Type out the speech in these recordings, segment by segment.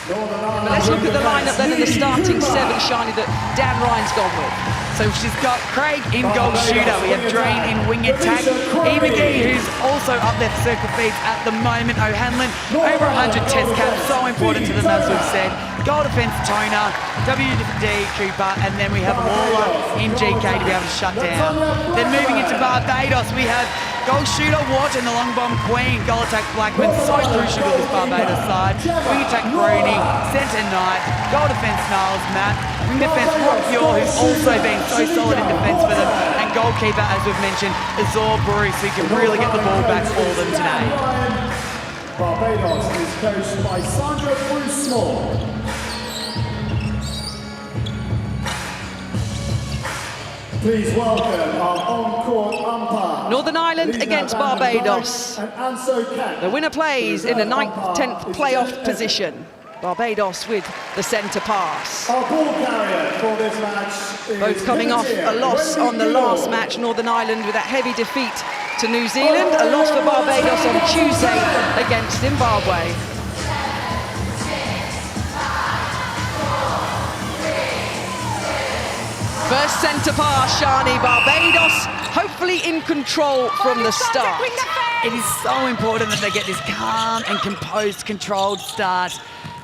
But let's look at the lineup then in the starting 7, Shani, that Dan Ryan's gone with. So she's got Craig in goal shooter. We have Drain in wing attack. E. McGee, who's also up there for circle feeds at the moment. O'Hanlon, over 100 test caps, so important to them, as we've said. Goal defence, Toner. WD, Cooper. And then we have Lawler in GK to be able to shut down. Then moving into Barbados, we have goal shooter Watt and the long bomb Queen. Goal attack Blackman, so crucial to this Barbados side. Wing attack Bruni, centre Knight. Goal defence Niles, Matt. Wing defence Rock Muir, who's also been so solid in defence for them. And goalkeeper, as we've mentioned, Azor Bruce, who can really get the ball back for them today. Barbados is coached by Sandra Bruce-Small. Please welcome our on-court umpire. Northern Ireland against Barbados. The winner plays in the 9th, 10th playoff position. Barbados with the centre pass. Our ball carrier for this match is both coming off a loss on the last match. Northern Ireland with that heavy defeat to New Zealand. A loss for Barbados on Tuesday against Zimbabwe. First centre pass, Shani. Barbados hopefully in control from the start. It is so important that they get this calm and composed, controlled start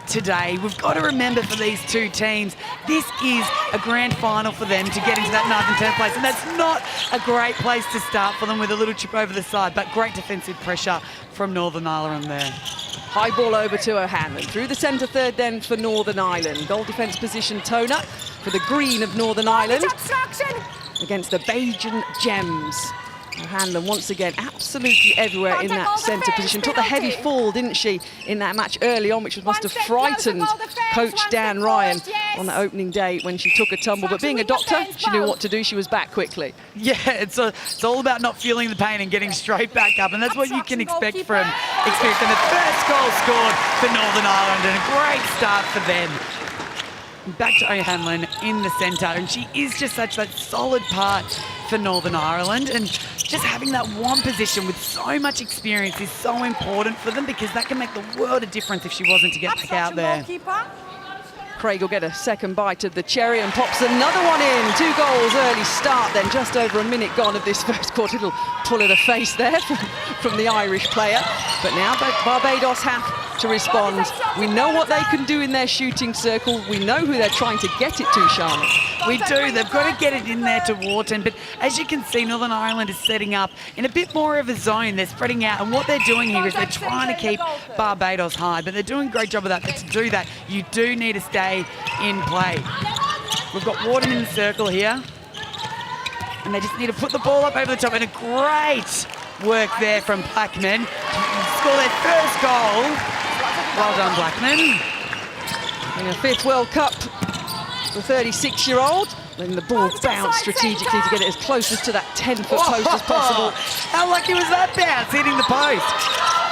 today. We've got to remember for these two teams, this is a grand final for them to get into that 9th and 10th place, and that's not a great place to start for them with a little chip over the side, but great defensive pressure from Northern Ireland there. High ball over to O'Hanlon. Through the centre third then for Northern Ireland. Goal defence position Toner for the green of Northern Ireland against the Bajan Gems. O'Hanlon once again absolutely everywhere in that centre position. Took the heavy fall, didn't she, in that match early on, which must have frightened coach Dan Ryan on that opening day when she took a tumble. But being a doctor, she knew what to do. She was back quickly. Yeah, it's all about not feeling the pain and getting straight back up, and that's what you can expect from experience. And the first goal scored for Northern Ireland, and a great start for them. Back to O'Hanlon in the centre, and she is just such that solid part for Northern Ireland, and just having that one position with so much experience is so important for them, because that can make the world of difference if she wasn't to get back out there. Craig will get a second bite of the cherry and pops another one in. 2 goals early start then, just over a minute gone of this first quarter. Little pull of the face there from the Irish player. But now Barbados have to respond. We know what they can do in their shooting circle. We know who they're trying to get it to, Charlotte. We do. They've got to get it in there to Wharton. But as you can see, Northern Ireland is setting up in a bit more of a zone. They're spreading out. And what they're doing here is they're trying to keep Barbados high. But they're doing a great job of that. But to do that, you do need to stay in play. We've got Wharton in the circle here. And they just need to put the ball up over the top. And a great work there from Blackman to score their first goal. Well done, Blackman. In a 5th World Cup, the 36-year-old, letting the ball bounce strategically to get it as close as to that 10-foot post as possible. How lucky was that bounce, hitting the post?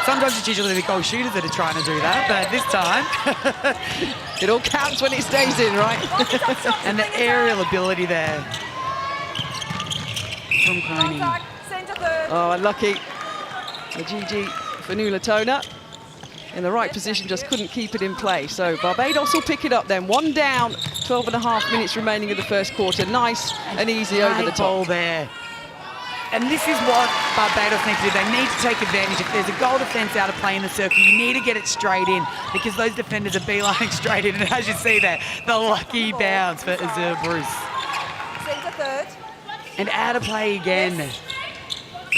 Sometimes it's usually the goal shooters that are trying to do that, but this time... it all counts when it stays in, right? And the aerial ability there from Crony. Oh, unlucky. The GG for Nuala Toner. In the right position, just couldn't keep it in play. So Barbados will pick it up then. 1 down, 12.5 minutes remaining of the first quarter. Nice and easy over the top there. And this is what Barbados need to do. They need to take advantage. If there's a goal defence out of play in the circle, you need to get it straight in, because those defenders are beelining straight in. And as you see there, the lucky bounce for Azur Bruce. And out of play again.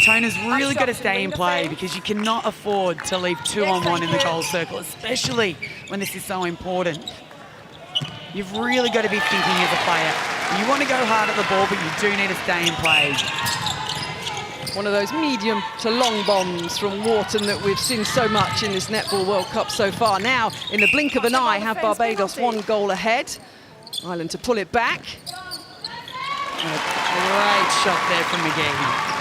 Toner's really got to stay in play, because you cannot afford to leave 2-on-1 in the goal circle, especially when this is so important. You've really got to be thinking as a player. You want to go hard at the ball, but you do need to stay in play. One of those medium to long bombs from Wharton that we've seen so much in this Netball World Cup so far. Now, in the blink of an eye, have Barbados 1 goal ahead. Ireland to pull it back. A great shot there from McGee.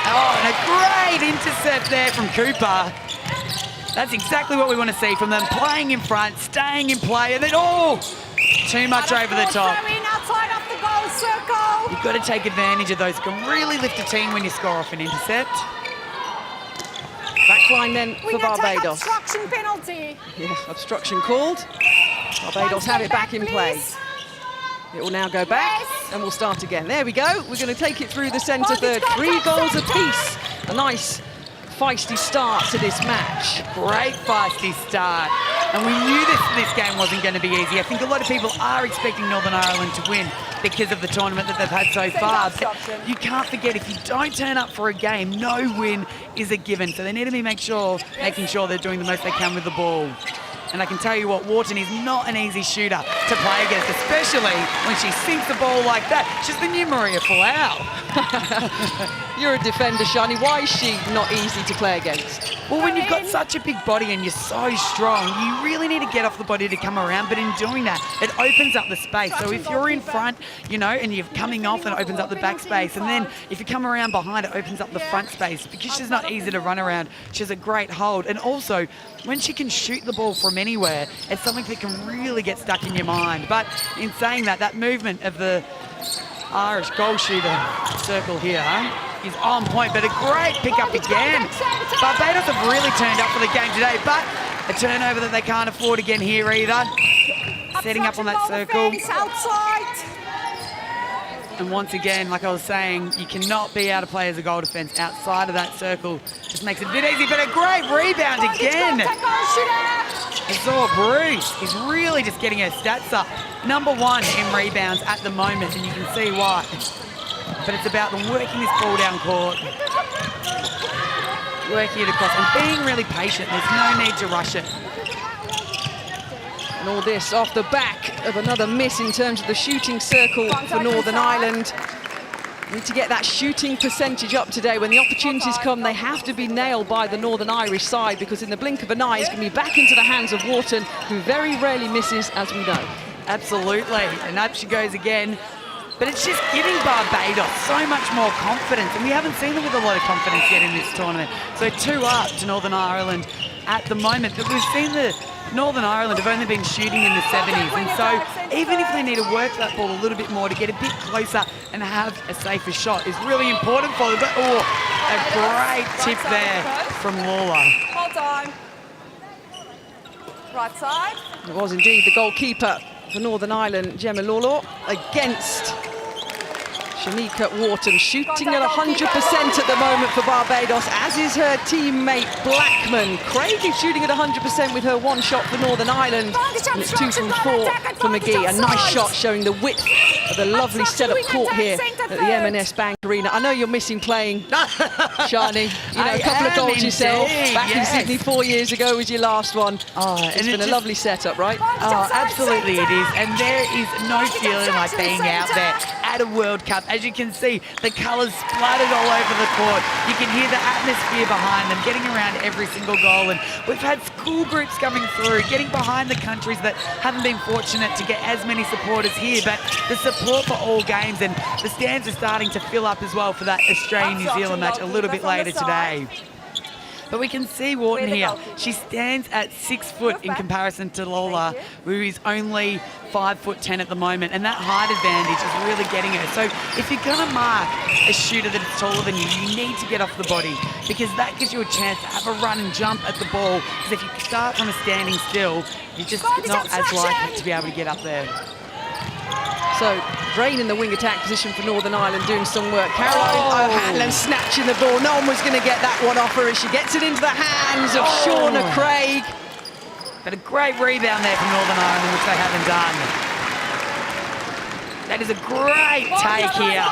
Oh, and a great intercept there from Cooper. That's exactly what we want to see from them. Playing in front, staying in play, and then, oh, too much over the top. You've got to take advantage of those. You can really lift a team when you score off an intercept. Back backline then for Barbados. Obstruction penalty. Yeah, obstruction called. Barbados have it back in play. It will now go back, and we'll start again. There we go. We're going to take it through the centre third. 3 goals apiece. A nice feisty start to this match. Great feisty start. And we knew this game wasn't going to be easy. I think a lot of people are expecting Northern Ireland to win because of the tournament that they've had so far. But you can't forget, if you don't turn up for a game, no win is a given. So they need to be making sure they're doing the most they can with the ball. And I can tell you what, Wharton is not an easy shooter to play against, especially when she sinks the ball like that. She's the new Maria Folau. You're a defender, Shani. Why is she not easy to play against? Well, when you've got such a big body and you're so strong, you really need to get off the body to come around. But in doing that, it opens up the space. So if you're in front, you know, and you're coming off, and it opens up the back space. And then if you come around behind, it opens up the front space. Because she's not easy to run around, she has a great hold. And also, when she can shoot the ball from anywhere, it's something that can really get stuck in your mind. But in saying that, that movement of the Irish goal shooter circle here is on point, but a great pickup again. Barbados have really turned up for the game today, but a turnover that they can't afford again here either. Setting up on that circle. And once again, like I was saying, you cannot be out of play as a goal defence outside of that circle. Just makes it a bit easy, but a great rebound again. Azor Bruce is really just getting her stats up. #1 in rebounds at the moment, and you can see why. But it's about them working this ball down court, working it across, and being really patient. There's no need to rush it. And all this off the back of another miss in terms of the shooting circle for Northern Ireland. Need to get that shooting percentage up today. When the opportunities come, they have to be nailed by the Northern Irish side, because in the blink of an eye, it's going to be back into the hands of Wharton, who very rarely misses, as we know. Absolutely, and up she goes again. But it's just giving Barbados so much more confidence, and we haven't seen them with a lot of confidence yet in this tournament. So 2 up to Northern Ireland at the moment. But we've seen the Northern Ireland have only been shooting in the 70s, and so even if they need to work that ball a little bit more to get a bit closer and have a safer shot is really important for them. But a great tip there from Lawler. Hold on. Right side. It was indeed the goalkeeper for Northern Ireland, Gemma Lawler, against Shanika Wharton, shooting at 100% at the moment for Barbados, as is her teammate Blackman. Craig is shooting at 100% with her 1 shot for Northern Ireland, and it's 2 from 4 for McGee. A nice shot showing the width of the lovely set-up court here at the M&S Bank Arena. I know you're missing playing, Shani. You know, a couple of goals yourself. Back in Sydney 4 years ago was your last one. It's been a lovely set-up, right? Oh, absolutely it is. And there is no feeling like being out there at a World Cup. As you can see, the colours splattered all over the court. You can hear the atmosphere behind them, getting around every single goal. And we've had school groups coming through, getting behind the countries that haven't been fortunate to get as many supporters here. But the support for all games, and the stands are starting to fill up as well for that Australia-New Zealand match a little bit later today. But we can see Wharton here. She stands at 6 foot in comparison to Lola, who is only 5'10" at the moment, and that height advantage is really getting her. So if you're going to mark a shooter that is taller than you, you need to get off the body, because that gives you a chance to have a run and jump at the ball. Because if you start from a standing still, you're just not as likely to be able to get up there. So, Drain in the wing attack position for Northern Ireland doing some work. Caroline O'Hanlon snatching the ball. No one was going to get that one off her as she gets it into the hands of Shauna Craig. But a great rebound there from Northern Ireland, which they haven't done. That is a great take here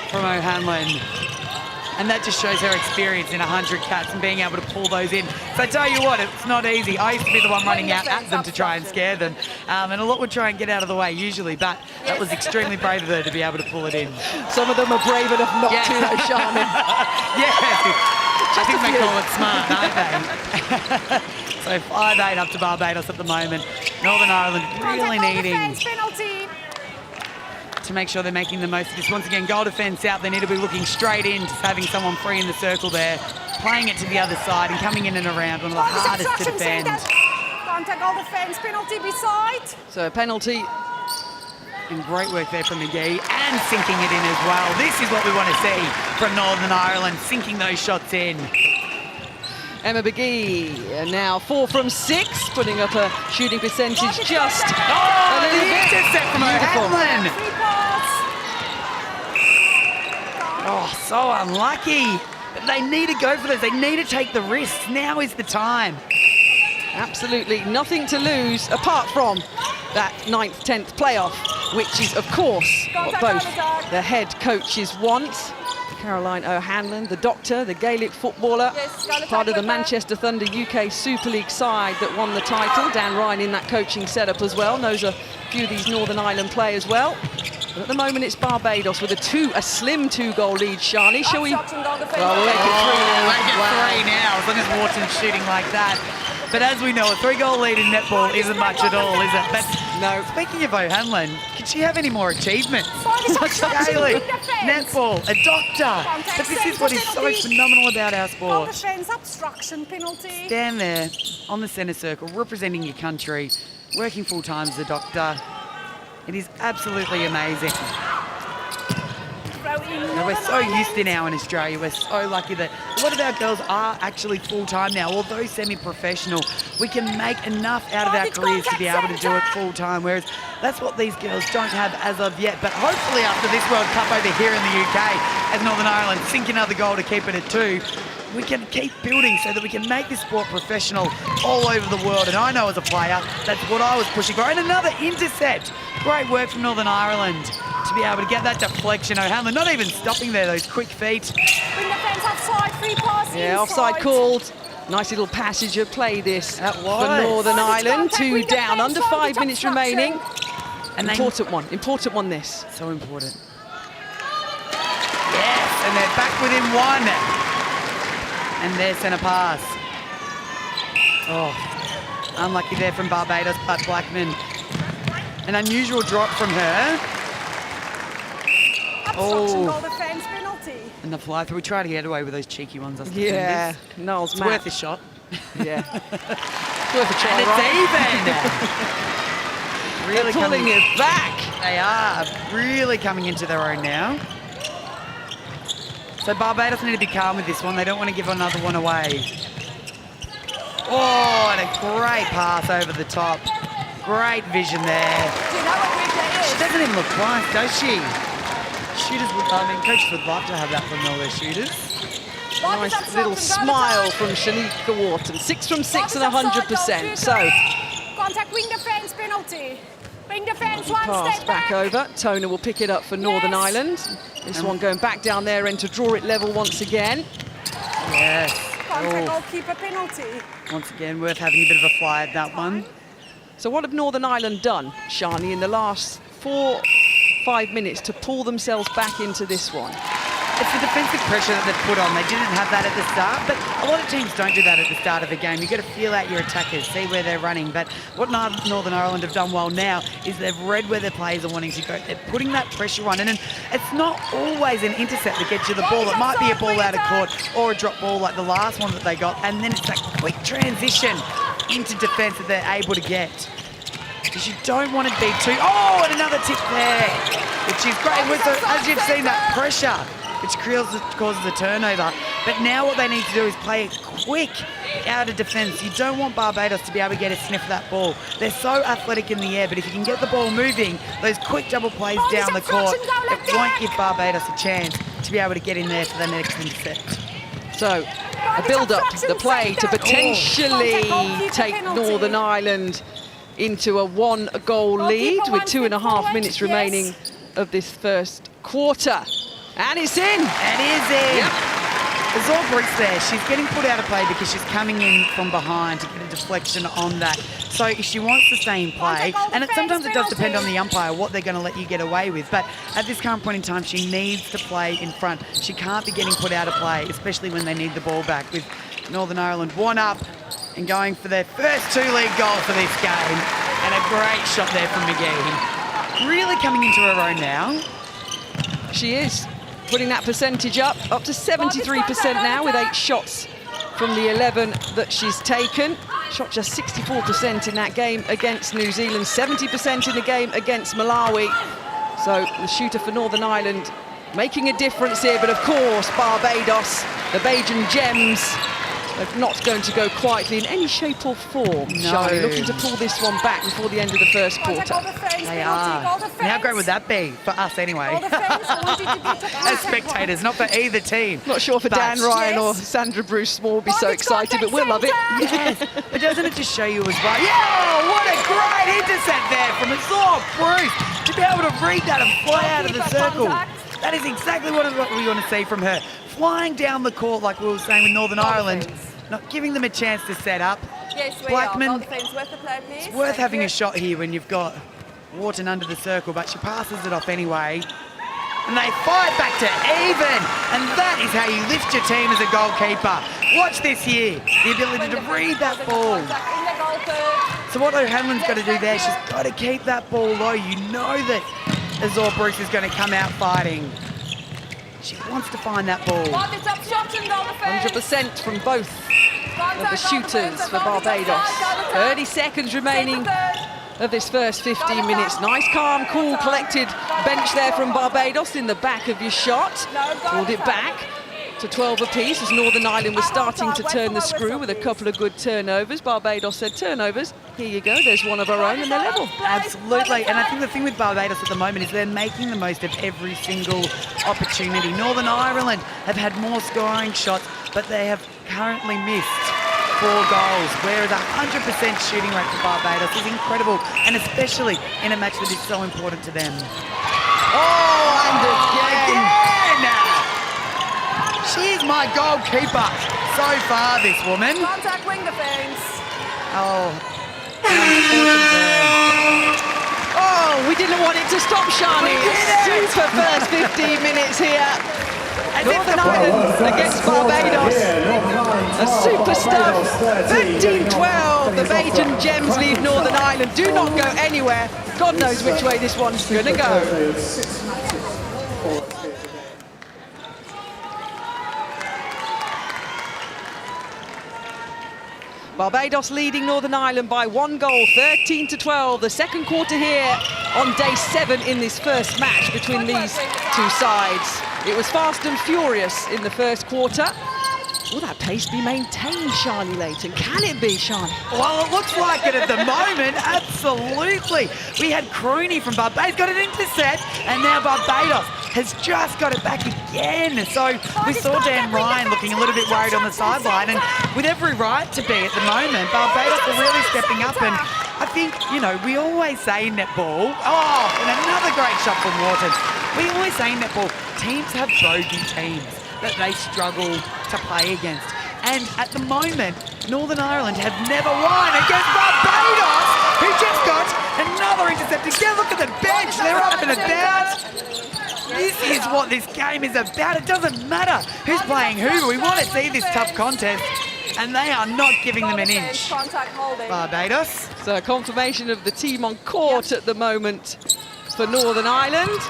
from O'Hanlon. And that just shows her experience in 100 cats and being able to pull those in. So I tell you what, it's not easy. I used to be the one running out at them to try and scare them. And a lot would try and get out of the way usually, but that was extremely brave of her to be able to pull it in. Some of them are brave enough not to, though, Shani. I think they call it smart, don't they? So 5-8 up to Barbados at the moment. Northern Ireland really needing to make sure they're making the most of this. Once again, goal defence out. They need to be looking straight in, just having someone free in the circle there, playing it to the other side and coming in and around, one of the hardest to defend. Contact goal defence, penalty beside. So a penalty. And great work there from McGee, and sinking it in as well. This is what we want to see from Northern Ireland, sinking those shots in. Emma McGee now 4 from 6, putting up a shooting percentage just a little bit. Intercept from O'Hanlon. Free pass. Oh, so unlucky. But they need to go for this. They need to take the risks. Now is the time. Absolutely nothing to lose apart from that 9th, 10th playoff, which is, of course, what both the head coaches want. Caroline O'Hanlon, the doctor, the Gaelic footballer, part of the Manchester Thunder UK Super League side that won the title. Dan Ryan in that coaching setup as well, knows a few of these Northern Ireland players well. But at the moment it's Barbados with a slim 2-goal lead. Shani, shall we? Well, we'll make it 3 now. Make it 3 now, as long as Wharton's shooting like that. But as we know, a 3-goal lead in netball isn't much at all, is it? But no. Speaking of O'Hanlon, could she have any more achievements? Gaelic, netball, a doctor. But this is what is so phenomenal about our sport. Defense obstruction penalty. Stand there on the centre circle, representing your country, working full-time as a doctor. It is absolutely amazing. Now, we're so used to now in Australia, we're so lucky that a lot of our girls are actually full-time now. Although semi-professional, we can make enough out of our careers to be able to do it full-time, whereas that's what these girls don't have as of yet. But hopefully after this World Cup over here in the UK, as Northern Ireland sink another goal to keep it at 2, we can keep building so that we can make this sport professional all over the world. And I know as a player, that's what I was pushing for. And another intercept. Great work from Northern Ireland to be able to get that deflection. O'Hanlon not even stopping there, those quick feet. Wing defense offside, free pass Yeah, offside called. Nice little passage of play this for Northern Ireland. 2 down, under 5 minutes remaining. And important one this. So important. Yes, and they're back within 1. And their centre pass. Oh, unlucky there from Barbados, but Blackman. An unusual drop from her. Obstruction goal defense penalty. And the fly through. We try to get away with those cheeky ones. Yeah, Niall's it's worth a shot. Yeah. It's worth a try, and it's even. Really pulling it back. They are really coming into their own now. So Barbados need to be calm with this one. They don't want to give another one away. Oh, and a great pass over the top. Great vision there. Do you know what weekday is? She doesn't even look twice, does she? Shooters would, coaches would love to have that from all their shooters. Nice little smile from Shanika Wharton. 6 from 6 and 100%. So, contact wing defense penalty. Wing defense, one pass step back over. Tona will pick it up for Northern Ireland. This one going back down there and to draw it level once again. Yes. Contact goalkeeper penalty. Once again, worth having a bit of a fly at that one. So what have Northern Ireland done, Shani, in the last 4-5 minutes to pull themselves back into this one? It's the defensive pressure that they've put on. They didn't have that at the start, but a lot of teams don't do that at the start of a game. You've got to feel out your attackers, see where they're running. But what Northern Ireland have done well now is they've read where their players are wanting to go. They're putting that pressure on. And it's not always an intercept that gets you the ball. It might be a ball out of court or a drop ball like the last one that they got. And then it's that quick transition into defence that they're able to get. Because you don't want to be too... Oh, and another tip there, which is great. As you've seen, that pressure, which causes a turnover. But now what they need to do is play it quick out of defence. You don't want Barbados to be able to get a sniff of that ball. They're so athletic in the air, but if you can get the ball moving, those quick double plays down the court, it won't give Barbados a chance to be able to get in there for the next intercept. So, a build-up, the play to potentially take Northern Ireland into a 1-goal lead with 2.5 minutes remaining of this first quarter. And it's in. And is in. Yep. There's all Bruce there. She's getting put out of play because she's coming in from behind to get a deflection on that. So if she wants to stay in play, and sometimes it does depend on the umpire what they're going to let you get away with, but at this current point in time, she needs to play in front. She can't be getting put out of play, especially when they need the ball back, with Northern Ireland 1 up and going for their first 2-league goal for this game. And a great shot there from McGee. Really coming into her own now. She is putting that percentage up to 73% now with 8 shots from the 11 that she's taken. Shot just 64% in that game against New Zealand, 70% in the game against Malawi. So the shooter for Northern Ireland making a difference here, but of course Barbados, the Bajan Gems, They're not going to go quietly in any shape or form. No. Charlie looking to pull this one back before the end of the first quarter. They are. And how great would that be for us anyway? As spectators, not for either team. Not sure for But- Dan Ryan or Yes. Sandra Bruce Small will be so excited, but we'll love it. Yes, but doesn't it just show you as well? Yeah, what a great intercept there from Azor Bruce to be able to read that and fly out of the circle. That is exactly what we want to see from her. Flying down the court like we were saying with Northern Ireland, not giving them a chance to set up. Yes, we Blackman, are. Goal defense worth the play, please. It's worth Thank having you. a shot here when you've got Wharton under the circle, but she passes it off anyway. And they fight back to even. And that is how you lift your team as a goalkeeper. Watch this here, the ability to read that ball. In the goal third. So what O'Hanlon's got to do there, she's got to keep that ball low. You know that Azor Bruce is going to come out fighting. She wants to find that ball. One is up shot and goal defense. 100% from both of the shooters for Barbados. 30 seconds remaining of this first 15 minutes. Nice, calm, cool, collected bench there from Barbados in the back of your shot. Pulled it back to 12 apiece as Northern Ireland was starting to turn the screw with a couple of good turnovers. Barbados said, turnovers, here you go, there's one of our own, and they're level. Absolutely, and I think the thing with Barbados at the moment is they're making the most of every single opportunity. Northern Ireland have had more scoring shots, but they have currently missed 4 goals, whereas 100% shooting rate for Barbados is incredible, and especially in a match that is so important to them. Oh, and again! She's my goalkeeper so far, this woman. Contact wing defense. Oh, Oh, we didn't want it to stop, Shani. We didn't. Super first 15 minutes here. Northern Ireland against Barbados. A super stuff. 13-12. The Bajan Gems lead Northern Ireland. Do not go anywhere. God knows which way this one's going to go. 6 matches for us here today. Barbados leading Northern Ireland by 1 goal, 13-12. The second quarter here on day 7 in this first match between these two sides. It was fast and furious in the first quarter. Will that pace be maintained, Charlie Layton? Can it be, Charlie? well, it looks like it at the moment, absolutely. We had Crooney from Barbados, got an intercept, and now Barbados has just got it back again. So we saw Dan Ryan looking a little bit worried on the sideline, and with every right to be at the moment, Barbados are really stepping up. And I think, you know, we always say in netball, oh, and another great shot from Wharton. We always say in netball, teams have bogey teams that they struggle to play against. And at the moment, Northern Ireland have never won against Barbados, who just got another intercept. Again, look at the bench, they're up and about. This is what this game is about. It doesn't matter who's playing who. We want to see this tough contest, and they are not giving them an inch. Contact holding. Barbados. So a confirmation of the team on court at the moment for Northern Ireland.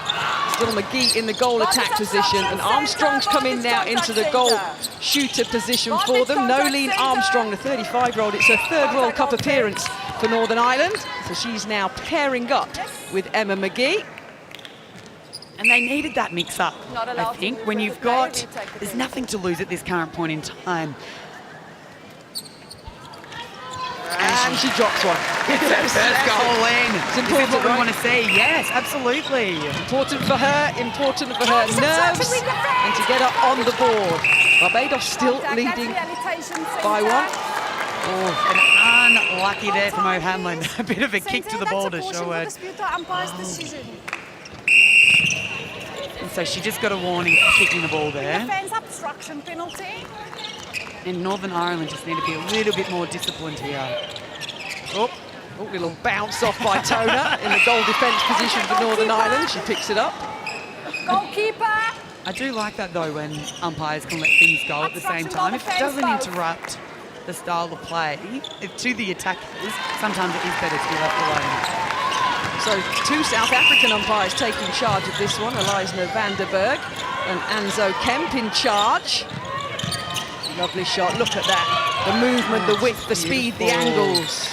Still McGee in the goal attack position, and Armstrong's come in now into the goal shooter position for them. Nolene Armstrong, the 35-year-old. It's her 3rd World Cup appearance for Northern Ireland. So she's now pairing up with Emma McGee. And they needed that mix-up, Not I allowed to think, move when with you've the player, got... you take the There's ball. nothing to lose at this current point in time. And she drops one. It's her first goal in. It's This is important, what we right? want to see. Yes, absolutely. Important for her nerves, and to get her on the board. Barbados still leading by 1. Oh, and unlucky there from O'Hanlon. A bit of a kick to the ball to show her. And so she just got a warning for kicking the ball there. Defense obstruction penalty. And Northern Ireland just need to be a little bit more disciplined here. Oh, little bounce off by Tona in the goal defence position for Northern Ireland. She picks it up. Goalkeeper. I do like that though when umpires can let things go at the same time. If it doesn't interrupt the style of play to the attackers, sometimes it is better to be left alone. So 2 South African umpires taking charge of this one. Eliza Vanderberg and Anzo Kemp in charge. Lovely shot, look at that. The movement, the width, the speed, the angles.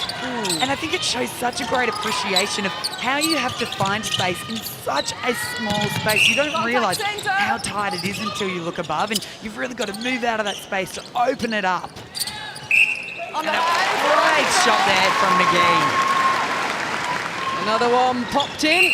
And I think it shows such a great appreciation of how you have to find space in such a small space. You don't realise how tight it is until you look above, and you've really got to move out of that space to open it up. And a great shot there from McGee. Another one popped in.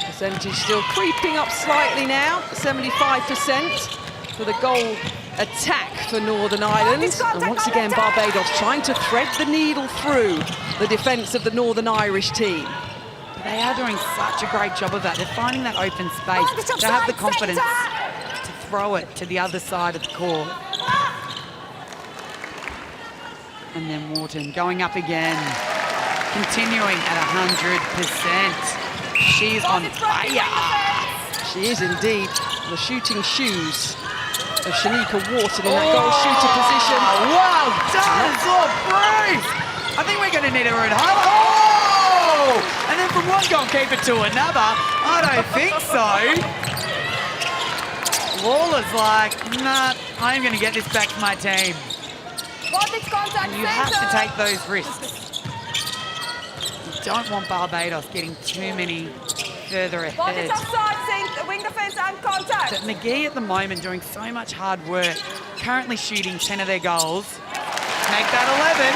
Percentage still creeping up slightly now, 75% for the goal attack for Northern Ireland. And once again, Barbados trying to thread the needle through the defence of the Northern Irish team. They are doing such a great job of that. They're finding that open space. They have the confidence to throw it to the other side of the court. And then Wharton going up again, continuing at 100%. She's on fire. She is indeed. The shooting shoes of Shanika Wharton in that goal shooter position. Well done, it's all Bruce. I think we're going to need her at home. Oh! And then from one goalkeeper to another, I don't think so. Lawler's like, nah, I'm going to get this back to my team. And you have to take those risks. You don't want Barbados getting too many further ahead. Wing defense and contact. But McGee at the moment doing so much hard work, currently shooting 10 of their goals. Make that 11.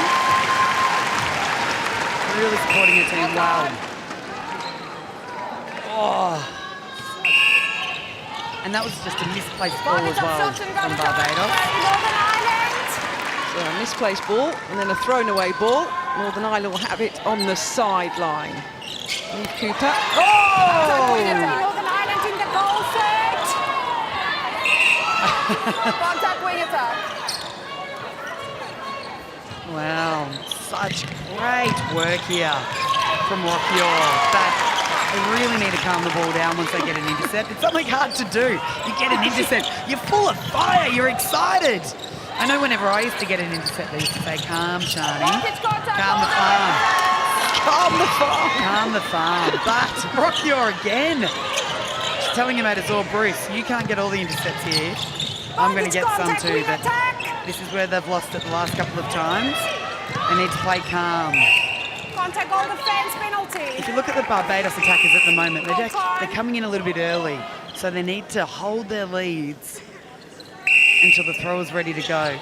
Really supporting your team well. Oh. And that was just a misplaced ball as well from Barbados. So a misplaced ball and then a thrown away ball. Northern Ireland will have it on the sideline. Eve Cooper. Oh! Northern Ireland in the goal set. Contact wing attack. Wow, such great work here from Lockyer. But they really need to calm the ball down once they get an intercept. It's something hard to do. You get an intercept, you're full of fire, you're excited. I know whenever I used to get an intercept, they used to say, calm, Shani, calm the farm. Calm the farm. Calm the farm. But Lockyer again. She's telling him at his all, Bruce, you can't get all the intercepts here. I'm going to get some too, but this is where they've lost it the last couple of times. They need to play calm. Contact goal defense penalty. If you look at the Barbados attackers at the moment, they're coming in a little bit early, so they need to hold their leads until the thrower's ready to go.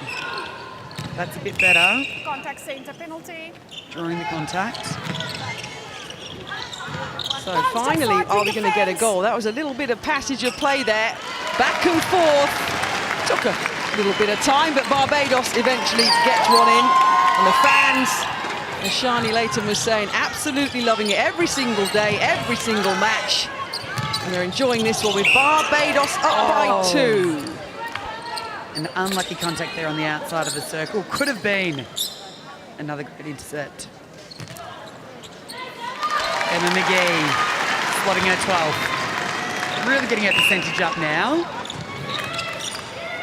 That's a bit better. Contact centre penalty. During the contact. So finally, are we going to get a goal? That was a little bit of passage of play there. Back and forth. Took a little bit of time, but Barbados eventually gets one in. And the fans, as Shani Layton was saying, absolutely loving it every single day, every single match. And they're enjoying this one with Barbados up by 2. An unlucky contact there on the outside of the circle. Could have been another good intercept. Emma McGee slotting her 12th. Really getting her percentage up now.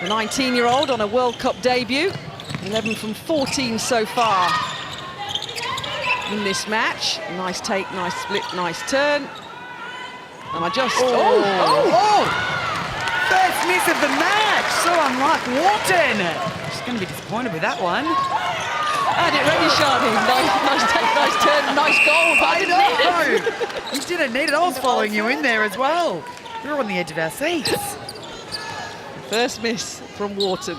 The 19-year-old on a World Cup debut. 11 from 14 so far in this match. Nice take, nice split, nice turn. And I just... First miss of the match. So unlike Wharton. She's going to be disappointed with that one. Had it ready, Shani. Nice take, nice turn, nice goal. But I didn't need it. You didn't need it. I was following you in there as well. We were on the edge of our seats. First miss from Wharton.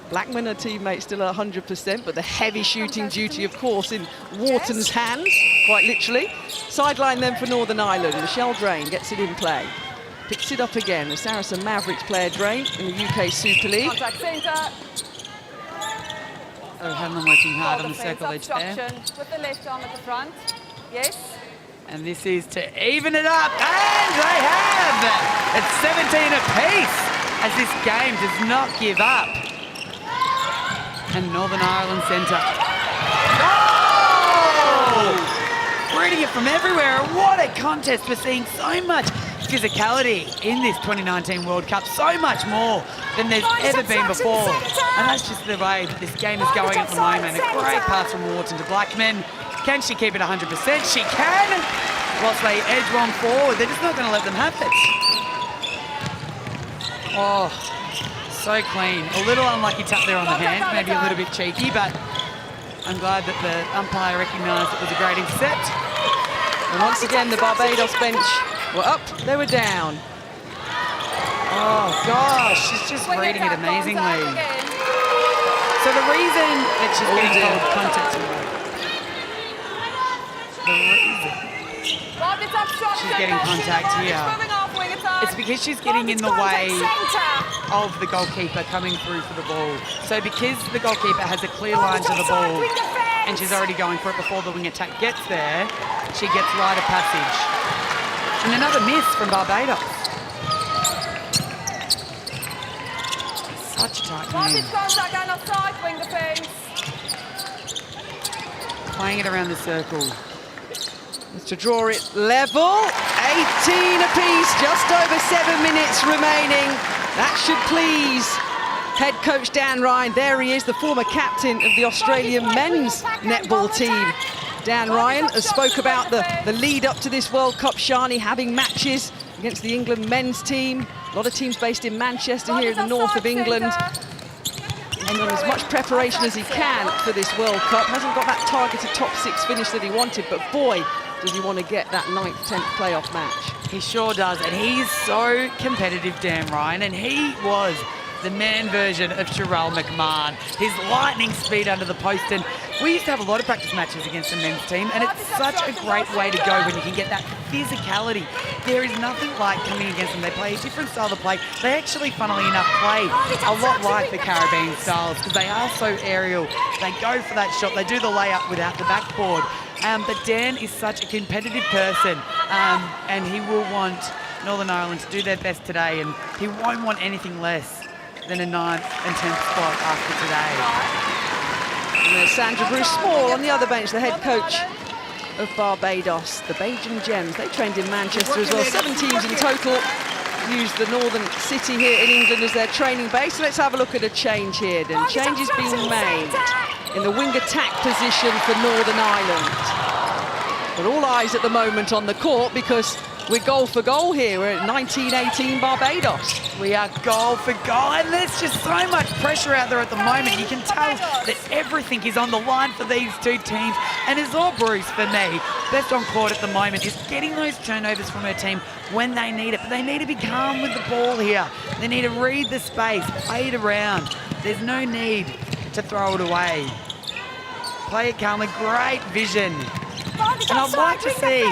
Blackman, her teammate, still at 100%, but the heavy shooting duty, of course, in Wharton's hands, quite literally. Sideline then for Northern Ireland. Michelle Drain gets it in play. Picks it up again. The Saracen Mavericks player Drain in the UK Super League. Contact centre. O'Hanlon working hard on the circle edge there. With the left arm at the front. Yes. And this is to even it up. And they have! It's 17 apiece as this game does not give up. And Northern Ireland centre. Oh! Reading it from everywhere. What a contest. We're seeing so much physicality in this 2019 World Cup. So much more than there's ever been before. And that's just the way that this game is going at the moment. A great pass from Wharton to Blackman. Can she keep it 100%? She can. Whilst they edge one forward, they're just not going to let them have it. Oh, so clean. A little unlucky tap there on the hand, maybe a little bit cheeky, but I'm glad that the umpire recognised it was a great intercept. And once again, the Barbados bench were up, they were down. Oh, gosh, she's just reading it amazingly. So the the reason that she's getting called contact, she's getting contact here, it's because she's getting in the way of the goalkeeper coming through for the ball. So because the goalkeeper has a clear line to the ball and she's already going for it before the wing attack gets there, she gets right of passage. And another miss from Barbados. Such a tight game. Playing it around the circle. To draw it level, 18 apiece, just over 7 minutes remaining. That should please head coach Dan Ryan. There he is, the former captain of the Australian men's netball team. Dan Ryan has spoke about the lead up to this World Cup, Shani, having matches against the England men's team. A lot of teams based in Manchester here in the north of England. And on as much preparation as he can for this World Cup. Hasn't got that targeted top 6 finish that he wanted, but boy, does he want to get that 9th, 10th playoff match. He sure does, and he's so competitive, Dan Ryan, and he was the man version of Sherelle McMahon. His lightning speed under the post, and we used to have a lot of practice matches against the men's team, and it's such a great way to go when you can get that physicality. There is nothing like coming against them. They play a different style of play. They actually, funnily enough, play a lot like the Caribbean styles because they are so aerial. They go for that shot. They do the layup without the backboard. But Dan is such a competitive person, and he will want Northern Ireland to do their best today, and he won't want anything less than a 9th and 10th spot after today. And there's Sandra Bruce-Small on the other bench, the head coach of Barbados. The Bajan Gems, they trained in Manchester as well. 7 teams in total use the northern city here in England as their training base. So let's have a look at a change here. Then change is being made in the wing attack position for Northern Ireland. But all eyes at the moment on the court because we're goal for goal here. We're at 19-18 Barbados. We are goal for goal, and there's just so much pressure out there at the moment. You can tell that everything is on the line for these two teams, and it's all Bruce for me. Best on court at the moment is getting those turnovers from her team when they need it, but they need to be calm with the ball here. They need to read the space, play it around. There's no need to throw it away. Play it calmly, great vision. And I'd like to see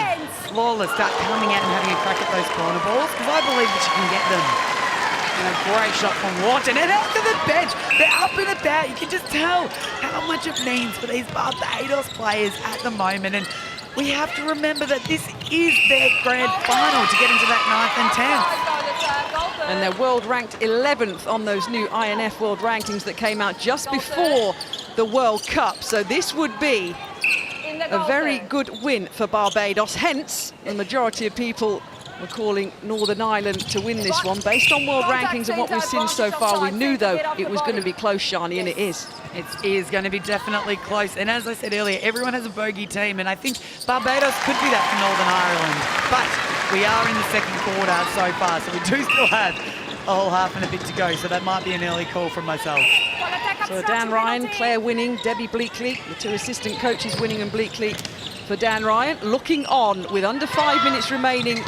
Lawler start coming out and having a crack at those corner balls because I believe that she can get them. And a great shot from Wharton and out to the bench. They're up and about. You can just tell how much it means for these Barbados players at the moment. And we have to remember that this is their grand final to get into that 9th and 10th. And they're world ranked 11th on those new INF world rankings that came out just before the World Cup. So this would be a very good win for Barbados. Hence, the majority of people were calling Northern Ireland to win this one. Based on world rankings and what we've seen so far, we knew, though, it was going to be close, Shani, and it is. It is going to be definitely close. And as I said earlier, everyone has a bogey team, and I think Barbados could be that for Northern Ireland. But we are in the second quarter so far, so we do still have a whole half and a bit to go, so that might be an early call from myself. So Dan Ryan, Claire winning, Debbie Bleakley, the 2 assistant coaches winning, and Bleakley for Dan Ryan, looking on with under 5 minutes remaining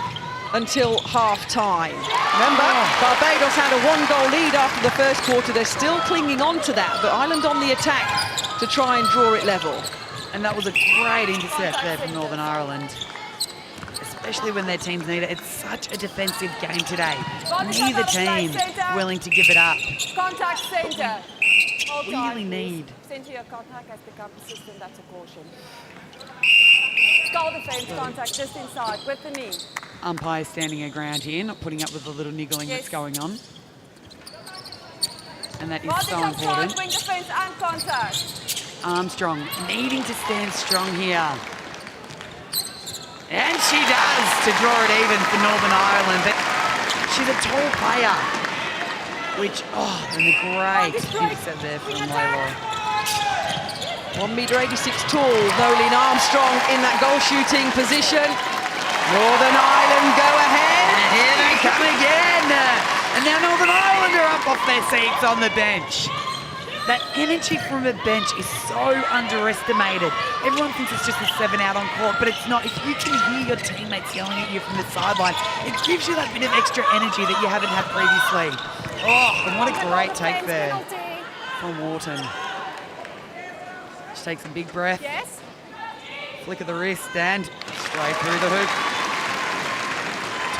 until half-time. Remember, Barbados had a 1-goal lead after the first quarter. They're still clinging on to that, but Ireland on the attack to try and draw it level. And that was a great intercept there from Northern Ireland, especially when their teams need it. It's such a defensive game today. Neither team willing to give it up. Contact center. Really need. Center contact has become persistent, that's a caution. Goal defense contact just inside with the knee. Umpire standing her ground here, not putting up with the little niggling that's going on. And that is so important. Wing defense and contact. Armstrong needing to stand strong here. And she does to draw it even for Northern Ireland. But she's a tall player, which, and a great intercept there from Layla. 1.86 tall, Nolene Armstrong in that goal shooting position. Northern Ireland go ahead. And here they come again. And now Northern Ireland are up off their seats on the bench. That energy from the bench is so underestimated. Everyone thinks it's just a 7 out on court, but it's not. If you can hear your teammates yelling at you from the sideline, it gives you that bit of extra energy that you haven't had previously. Oh, and what a great take there from Wharton. Just takes a big breath. Yes. Flick of the wrist and straight through the hoop.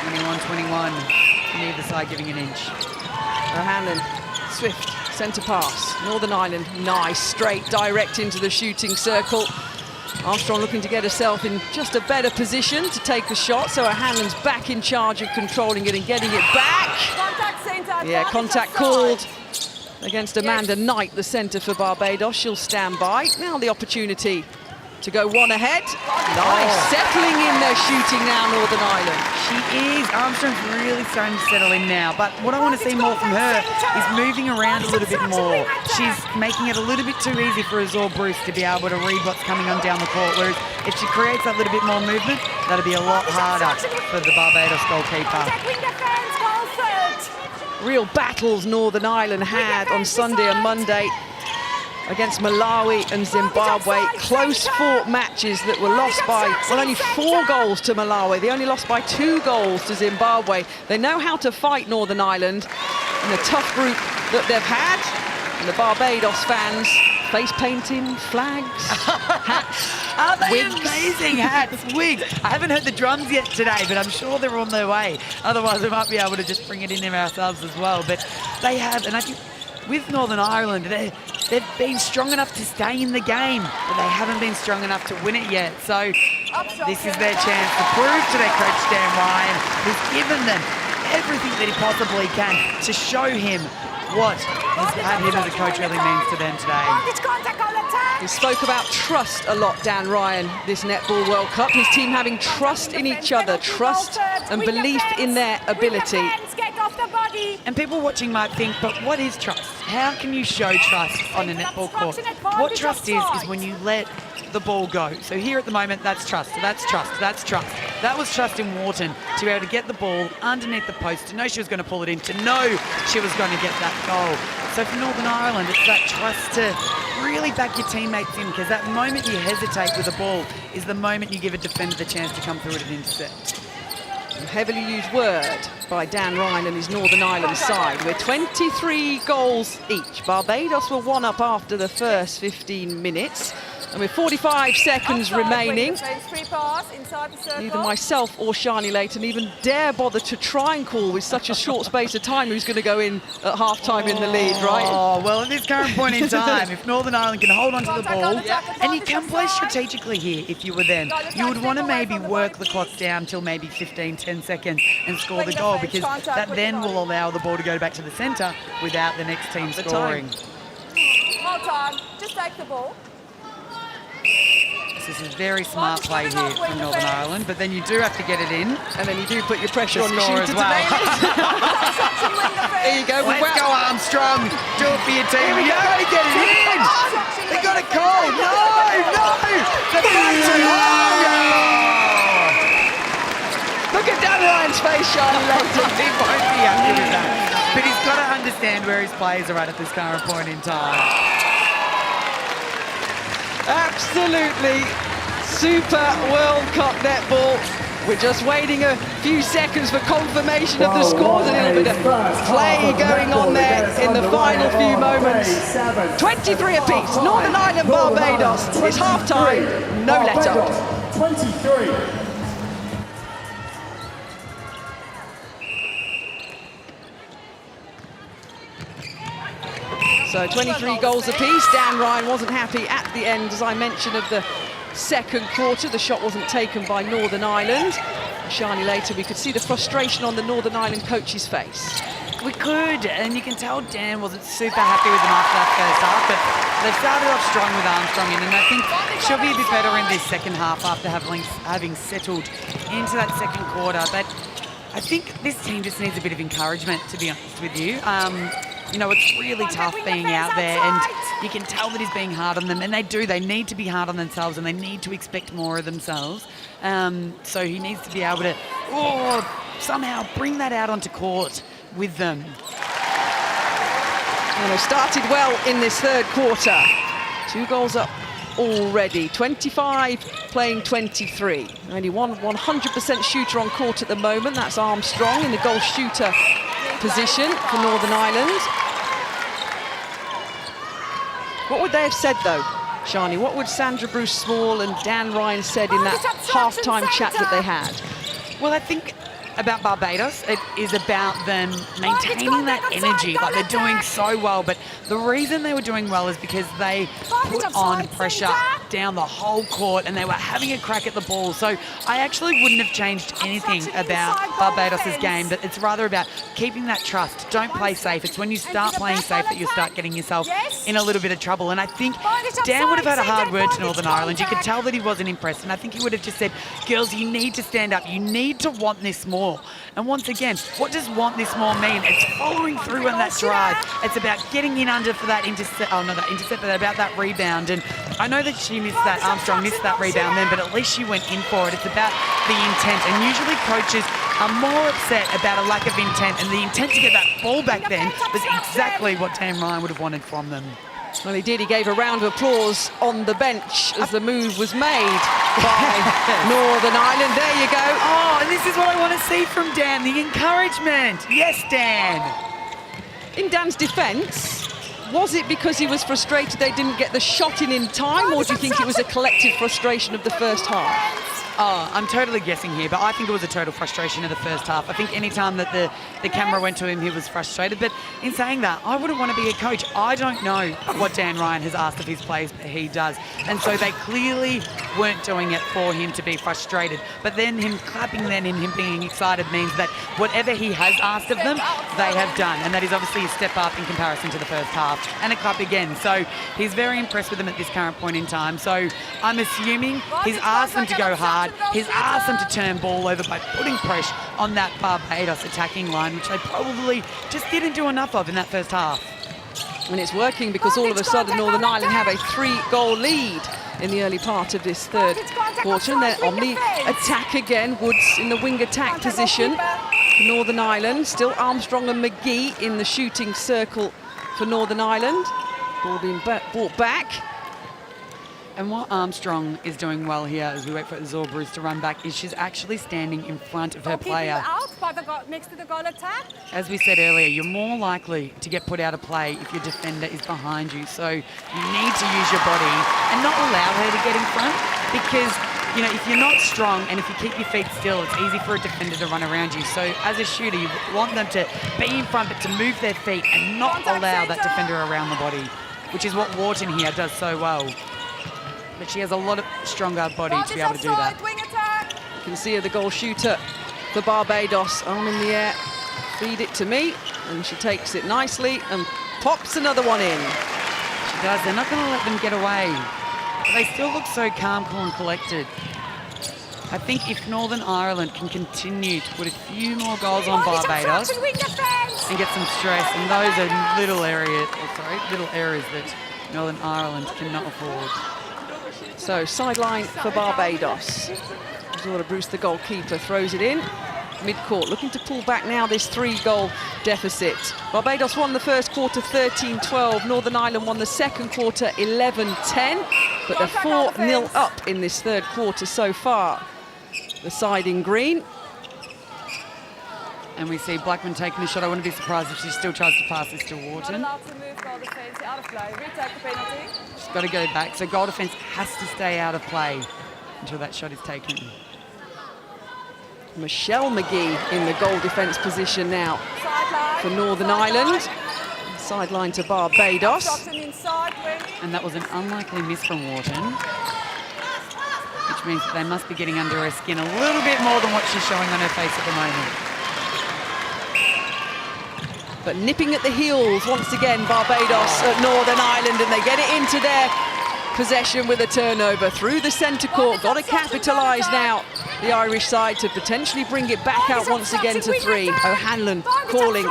21-21. Neither side giving an inch. O'Hanlon, swift centre pass. Northern Ireland, nice, straight, direct into the shooting circle. Armstrong looking to get herself in just a better position to take the shot, so O'Hanlon's back in charge of controlling it and getting it back. Contact centre. Yeah, contact called against Amanda Knight, the centre for Barbados. She'll stand by. Now the opportunity to go one ahead. Nice, settling in their shooting now, Northern Ireland. She is. Armstrong's really starting to settle in now, but what I want to see more from her is moving around a little bit more. She's making it a little bit too easy for Azor Bruce to be able to read what's coming on down the court, whereas if she creates that little bit more movement, that'll be a lot harder for the Barbados goalkeeper. Real battles Northern Ireland had on Sunday and Monday against Malawi and Zimbabwe. Close fought matches that were lost by, well, only 4 goals to Malawi. They only lost by 2 goals to Zimbabwe. They know how to fight, Northern Ireland, in a tough group that they've had. And the Barbados fans, face painting, flags, hats, Are they wigs. amazing hats, wigs? I haven't heard the drums yet today, but I'm sure they're on their way. Otherwise, we might be able to just bring it in there ourselves as well. But they have, and I think with Northern Ireland, they've been strong enough to stay in the game, but they haven't been strong enough to win it yet. So this is their chance to prove to their coach, Dan Ryan, who's given them everything that he possibly can to show him what him as a coach really means to them today. He spoke about trust a lot, Dan Ryan, this Netball World Cup. His team having trust in each other, trust and belief in their ability. And people watching might think, but what is trust? How can you show trust on a netball court? What trust is when you let the ball go. So here at the moment, that's trust, that's trust, that's trust. That was trust in Wharton to be able to get the ball underneath the post, to know she was going to pull it in, to know she was going to get that goal. So for Northern Ireland, it's that trust to really back your teammates in, because that moment you hesitate with the ball is the moment you give a defender the chance to come through it and intercept. A heavily used word by Dan Ryan and his Northern Ireland side. We're 23 goals each. Barbados were 1 up after the first 15 minutes. And with 45 seconds remaining, neither myself or Shani Layton even dare bother to try and call with such a short space of time who's going to go in at half-time in the lead, right? Oh, well, at this current point in time, if Northern Ireland can hold on to the ball, and you can play strategically here if you were them, you would want to maybe work the clock down till maybe 15, 10 seconds and score the goal, because that then will allow the ball to go back to the centre without the next team scoring. Hold on, just take the ball. This is a very smart play here from Northern Ireland, but then you do have to get it in. And then you do put your pressure on your score shooter as well. There you go. Let's go, Armstrong. Do it for your team. You got to get it in. They got a goal. No. The back Look at Dan Ryan's face, Shani Layton. He won't be happy with that. But he's got to understand where his players are at this current point in time. Absolutely super World Cup netball. We're just waiting a few seconds for confirmation of the scores. A little bit of play going on there in the final few moments. 23 apiece. Northern Ireland, Barbados. It's half-time. No let-up. 23. So 23 goals apiece. Dan Ryan wasn't happy at the end, as I mentioned, of the second quarter. The shot wasn't taken by Northern Ireland. Shani later, we could see the frustration on the Northern Ireland coach's face. We could, and you can tell Dan wasn't super happy with them after that first half, but they started off strong with Armstrong in, and I think she'll be a bit better in this second half after having settled into that second quarter. But I think this team just needs a bit of encouragement, to be honest with you. You know, it's really tough being out there, and you can tell that he's being hard on them, and they do. They need to be hard on themselves, and they need to expect more of themselves. So he needs to be able to somehow bring that out onto court with them. And they started well in this third quarter. 2 goals up already. 25 playing 23. Only one 100% shooter on court at the moment. That's Armstrong in the goal shooter position for Northern Ireland. What would they have said, though, Shani, what would Sandra Bruce Small and Dan Ryan said in that half-time chat that they had? Well, I think about Barbados, it is about them maintaining that energy. Like, they're doing so well, but the reason they were doing well is because they put on pressure down the whole court and they were having a crack at the ball. So I actually wouldn't have changed anything about Barbados' game, but it's rather about keeping that trust. Don't play safe. It's when you start playing safe that you'll start getting yourself in a little bit of trouble. And I think Dan would have had a hard word to Northern Ireland. You could tell that he wasn't impressed, and I think he would have just said, girls, you need to stand up. You need to want this more. And once again, what does want this more mean? It's following through on that drive. It's about getting in under for that intercept, but about that rebound. And I know that she missed that, Armstrong missed that rebound then, but at least she went in for it. It's about the intent. And usually coaches are more upset about a lack of intent, and the intent to get that ball back then was exactly what Dan Ryan would have wanted from them. Well, he did. He gave a round of applause on the bench as the move was made by Northern Ireland. There you go. Oh, and this is what I want to see from Dan, the encouragement. Yes, Dan. In Dan's defence, was it because he was frustrated they didn't get the shot in time, or do you think it was a collective frustration of the first half? Oh, I'm totally guessing here, but I think it was a total frustration of the first half. I think any time that the camera went to him, he was frustrated. But in saying that, I wouldn't want to be a coach. I don't know what Dan Ryan has asked of his players, but he does. And so they clearly weren't doing it for him to be frustrated. But then him clapping then and him being excited means that whatever he has asked of them, they have done. And that is obviously a step up in comparison to the first half. And a clap again. So he's very impressed with them at this current point in time. So I'm assuming he's asked them to go hard. He's asked them to turn ball over by putting pressure on that Barbados attacking line, which they probably just didn't do enough of in that first half. And it's working because all of a sudden Northern Ireland have a 3-goal lead in the early part of this third quarter. And they're on the attack again. Woods in the wing attack position for Northern Ireland. Still Armstrong and McGee in the shooting circle for Northern Ireland. Ball being brought back. And what Armstrong is doing well here as we wait for Zor Bruce to run back is she's actually standing in front of her player. Next to the goal attack. As we said earlier, you're more likely to get put out of play if your defender is behind you. So you need to use your body and not allow her to get in front, because you know, if you're not strong and if you keep your feet still, it's easy for a defender to run around you. So as a shooter, you want them to be in front but to move their feet and not allow that defender around the body, which is what Wharton here does so well. But she has a lot of stronger body to be able to do that. You can see her, the goal shooter for Barbados, arm in the air, feed it to me, and she takes it nicely and pops another one in. She does. They're not going to let them get away. But they still look so calm, cool and collected. I think if Northern Ireland can continue to put a few more goals on Barbados and get some stress, and those are little areas that Northern Ireland cannot afford. So sideline for Barbados. Zora Bruce, the goalkeeper, throws it in. Mid-court, looking to pull back now this 3-goal deficit. Barbados won the first quarter 13-12. Northern Ireland won the second quarter 11-10. But they're 4-0 up in this third quarter so far. The side in green. And we see Blackman taking the shot. I wouldn't be surprised if she still tries to pass this to Wharton. She's got to go back. So goal defence has to stay out of play until that shot is taken. Michelle McGee in the goal defence position now for Northern Ireland. Sideline to Barbados. And that was an unlikely miss from Wharton, which means that they must be getting under her skin a little bit more than what she's showing on her face at the moment. But nipping at the heels once again, Barbados at Northern Ireland, and they get it into their possession with a turnover through the centre court. Got to capitalise now, the Irish side, to potentially bring it back out once again to 3. O'Hanlon calling,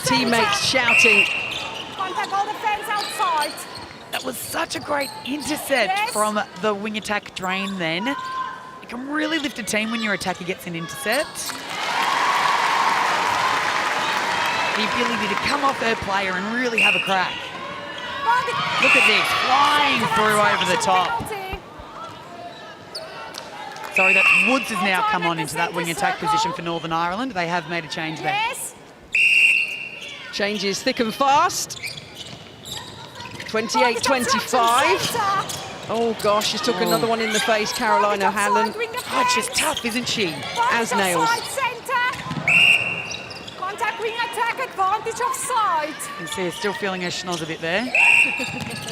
teammates shouting. That was such a great intercept from the wing attack drain then. It can really lift a team when your attacker gets an intercept. The ability to come off her player and really have a crack. Look at this, flying through over the top. Sorry, that Woods has now come on into that wing attack position for Northern Ireland. They have made a change there. Changes thick and fast. 28-25. Oh gosh, she took another one in the face, Caroline O'Hanlon. Oh, she's tough, isn't she? As nails. Contact wing attack, advantage of side. You can see her still feeling her schnoz a bit there.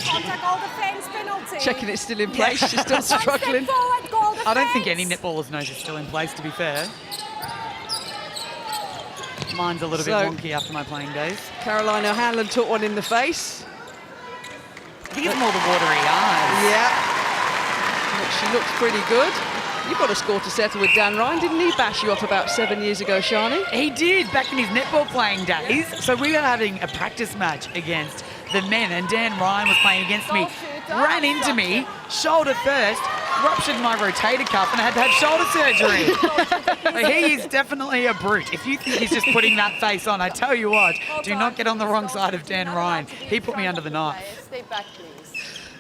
Contact all defense penalty. Checking it's still in place, she's still struggling. Forward, goal I don't think defense. any netballer's nose is still in place, to be fair. Mine's a little bit So- wonky after my playing days. Caroline O'Hanlon took one in the face. I think it's more the watery eyes. Yeah. Look, she looks pretty good. You've got a score to settle with Dan Ryan. Didn't he bash you up about 7 years ago, Shani? He did, back in his netball playing days. So we were having a practice match against the men, and Dan Ryan was playing against me. Ran into me, shoulder first, ruptured my rotator cuff, and I had to have shoulder surgery. He is definitely a brute. If you think he's just putting that face on, I tell you what, do not get on the wrong side of Dan Ryan. He put me under the knife. Stay back, please.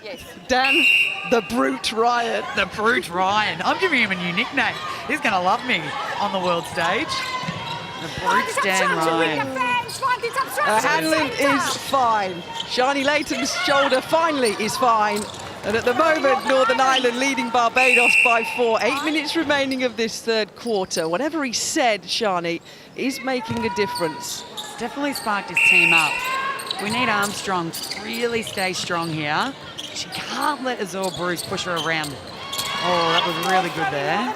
Yes. Dan, the Brute Ryan. The Brute Ryan. I'm giving him a new nickname. He's going to love me on the world stage. The Brute Dan Ryan. Hanlon is fine. Shani Layton's shoulder finally is fine. And at the moment, Northern Ireland leading Barbados by 4. 8 minutes remaining of this third quarter. Whatever he said, Shani, is making a difference. It's definitely sparked his team up. We need Armstrong to really stay strong here. She can't let Azor Bruce push her around. Oh, that was really good there.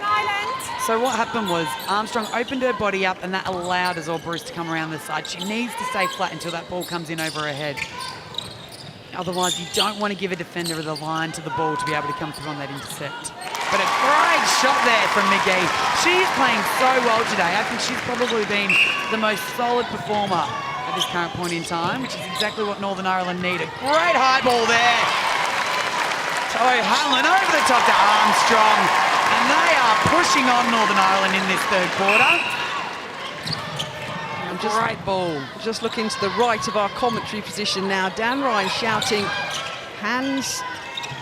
So what happened was Armstrong opened her body up, and that allowed Azor Bruce to come around the side. She needs to stay flat until that ball comes in over her head. Otherwise, you don't want to give a defender the line to the ball to be able to come through on that intercept. But a great shot there from McGee. She's playing so well today. I think she's probably been the most solid performer at this current point in time, which is exactly what Northern Ireland need. A great high ball there. O'Hanlon over the top to Armstrong. And they are pushing on Northern Ireland in this third quarter. Great ball. Just looking to the right of our commentary position now. Dan Ryan shouting, hands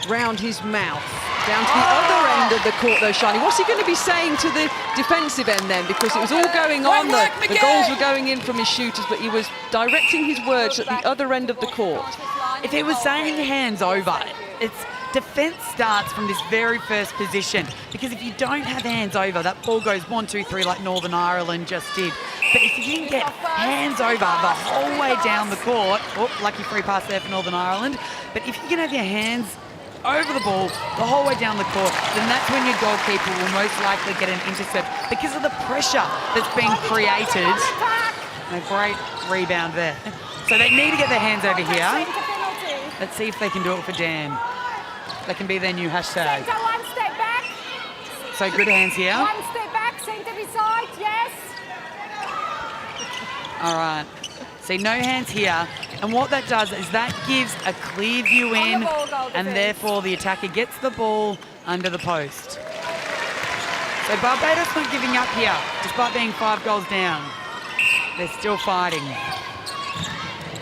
round his mouth. Down to the other end of the court though, Shani. What's he going to be saying to the defensive end then? Because it was all going on. The goals were going in from his shooters, but he was directing his words at the other end of the court. If he was saying hands over, defence starts from this very first position, because if you don't have hands over, that ball goes 1, 2, 3 like Northern Ireland just did. But if you can get hands over the whole way down the court, oh, lucky free pass there for Northern Ireland, but if you can have your hands over the ball the whole way down the court, then that's when your goalkeeper will most likely get an intercept because of the pressure that's being created. And a great rebound there. So they need to get their hands over here. Let's see if they can do it for Dan. That can be their new hashtag. One step back. So good hands here. One step back, centre beside, yes. All right. See, no hands here. And what that does is that gives a clear view in, and therefore the attacker gets the ball under the post. So Barbados not giving up here, despite being 5 goals down. They're still fighting.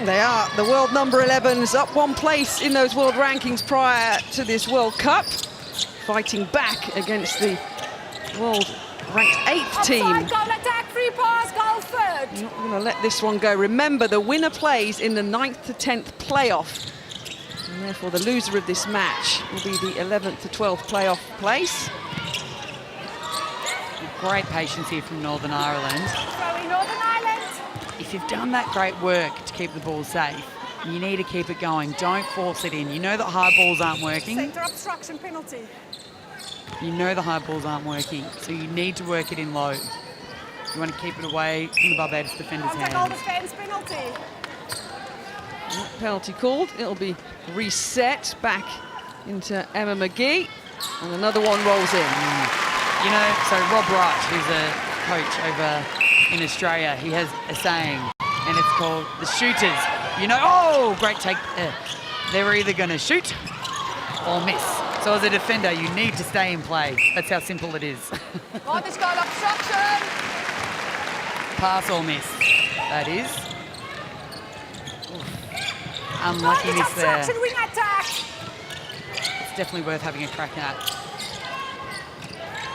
They are. The world number 11s up 1 place in those world rankings prior to this World Cup. Fighting back against the world ranked 8th team. Offside, goal attack, free pass, goal third. Not going to let this one go. Remember, the winner plays in the 9th to 10th playoff. And therefore, the loser of this match will be the 11th to 12th playoff place. Great patience here from Northern Ireland. Throwing Northern Ireland. If you've done that great work to keep the ball safe, you need to keep it going. Don't force it in. You know that high balls aren't working. Centre obstruction penalty. You know the high balls aren't working, so you need to work it in low. You want to keep it away from the Barbados defender's Contact all hands. defence penalty. Penalty called. It'll be reset back into Emma McGee. And another one rolls in. You know, so Rob Wright, who's a coach over in Australia, he has a saying, and it's called the shooters. You know, oh, great take. They're either going to shoot or miss. So as a defender, you need to stay in play. That's how simple it is. What is goal obstruction? Pass or miss, that is. Unlucky miss there. Obstruction, wing attack. It's definitely worth having a crack at.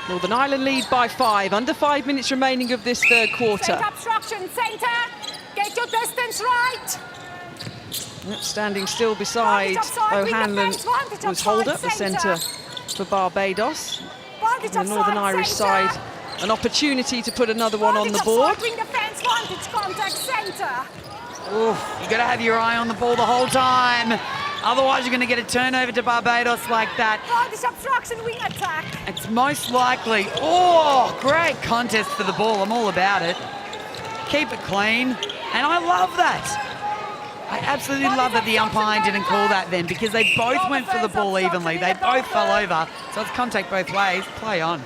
Northern Ireland lead by 5. Under 5 minutes remaining of this third quarter. Centre obstruction, centre. Get your distance right. Yep, standing still beside O'Hanlon was Holder, the centre for Barbados. The Northern Irish side, an opportunity to put another one on the board. Oof, you got to have your eye on the ball the whole time. Otherwise, you're going to get a turnover to Barbados like that. It's most likely. Oh, great contest for the ball. I'm all about it. Keep it clean. And I love that. I absolutely love that the umpire didn't call that then, because they both went for the ball evenly. They both fell over. So it's contact both ways. Play on.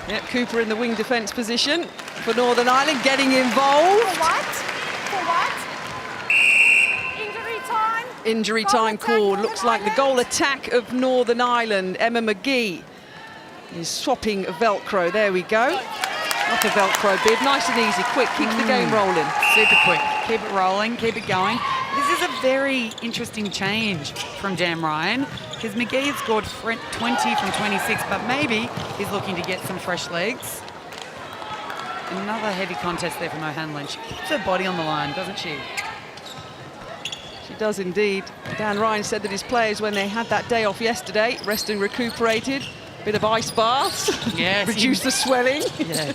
Yep, Cooper in the wing defence position for Northern Ireland, getting involved. For what? Injury time. Injury time call. Looks like the goal attack of Northern Ireland. Emma McGee is swapping Velcro. There we go. Not a Velcro bib. Nice and easy, quick. Keeps the game rolling. Super quick. Keep it rolling, keep it going. This is a very interesting change from Dan Ryan, because McGee had scored 20 from 26, but maybe he's looking to get some fresh legs. Another heavy contest there from O'Hanlon. She keeps her body on the line, doesn't she? She does indeed. Dan Ryan said that his players, when they had that day off yesterday, rested and recuperated, bit of ice baths, yes, reduce the swelling. Yeah.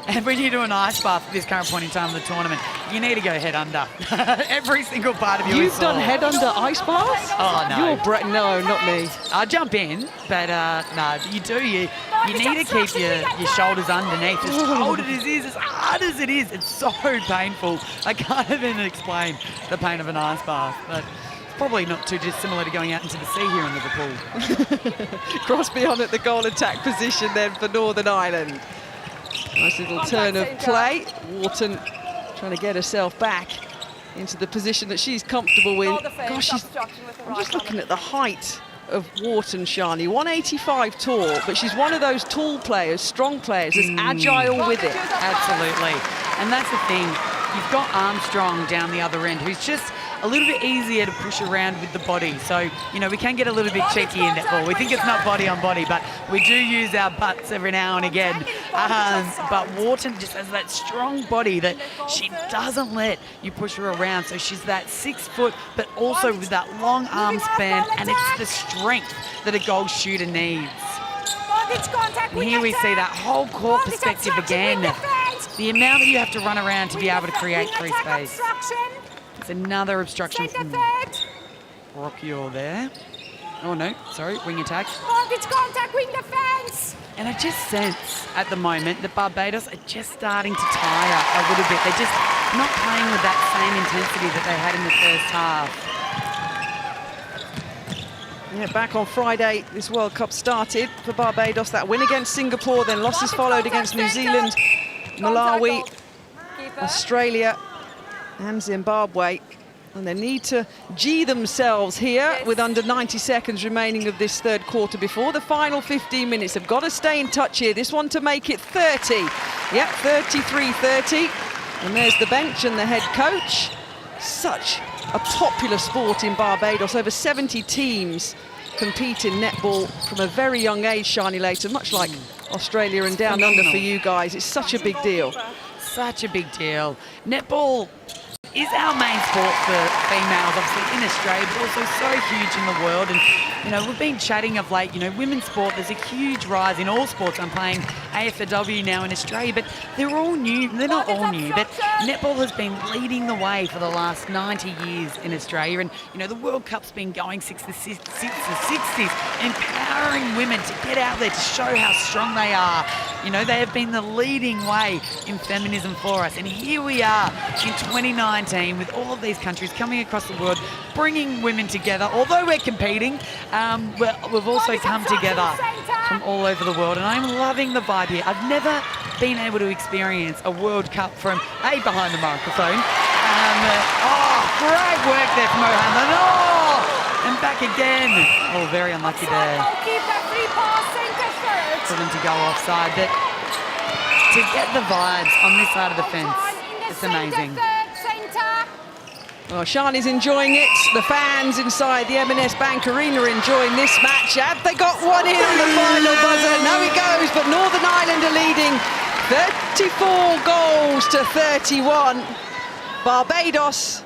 And when you do an ice bath at this current point in time of the tournament, you need to go head under. Every single part of you You've done head under ice baths? Oh, no. You're no, not me. I'll jump in, but no, you do. You need to keep your shoulders underneath. As cold as it is, as hard as it is, it's so painful. I can't even explain the pain of an ice bath, but it's probably not too dissimilar to going out into the sea here in Liverpool. Crosby on at the goal attack position then for Northern Ireland. Nice little turn of play. Wharton trying to get herself back into the position that she's comfortable with. Gosh, I'm just looking at the height of Wharton, Shani. 185 tall, but she's one of those tall players, strong players, that's agile with it. Absolutely. And that's the thing. You've got Armstrong down the other end, who's just a little bit easier to push around with the body. So, you know, we can get a little bit cheeky in netball. We think it's not body on body, but we do use our butts every now and again. But Wharton just has that strong body that she doesn't let you push her around. So she's that 6 foot, but also with that long arm span, and it's the strength that a goal shooter needs. And here we see that whole court perspective again. The amount that you have to run around to be able to create free space. It's another obstruction from Rockior there. Oh no, sorry, wing attack. Contact, wing defense. And I just sense at the moment that Barbados are just starting to tire a little bit. They're just not playing with that same intensity that they had in the first half. Yeah, back on Friday, this World Cup started for Barbados. That win against Singapore, then losses followed against New Zealand, Malawi, Australia and Zimbabwe. And they need to G themselves here with under 90 seconds remaining of this third quarter before the final 15 minutes. They've got to stay in touch here. This one to make it 30. Yep, 33-30. And there's the bench and the head coach. Such a popular sport in Barbados. Over 70 teams compete in netball from a very young age, Shani Layton, much like Australia and down under for you guys. It's such a big deal. Such a big deal. Netball is our main sport for females, obviously, in Australia, but also so huge in the world. And, you know, we've been chatting of late, you know, women's sport, there's a huge rise in all sports. I'm playing AFLW now in Australia, but they're all new. They're not all new, but netball has been leading the way for the last 90 years in Australia. And, you know, the World Cup's been going since the 60s, empowering women to get out there to show how strong they are. You know, they have been the leading way in feminism for us. And here we are in 2019 with all of these countries coming across the world, bringing women together. Although we're competing, we've also come together from all over the world. And I'm loving the vibe here. I've never been able to experience a World Cup from behind the microphone. Great work there from O'Hanlon. And back again. Oh, very unlucky there. For them to go offside, but to get the vibes on this side of the fence, it's amazing. Well, Shani's enjoying it. The fans inside the M&S Bank Arena are enjoying this match. Have they got one in on the final buzzer? No, it goes, but Northern Ireland are leading 34 goals to 31. Barbados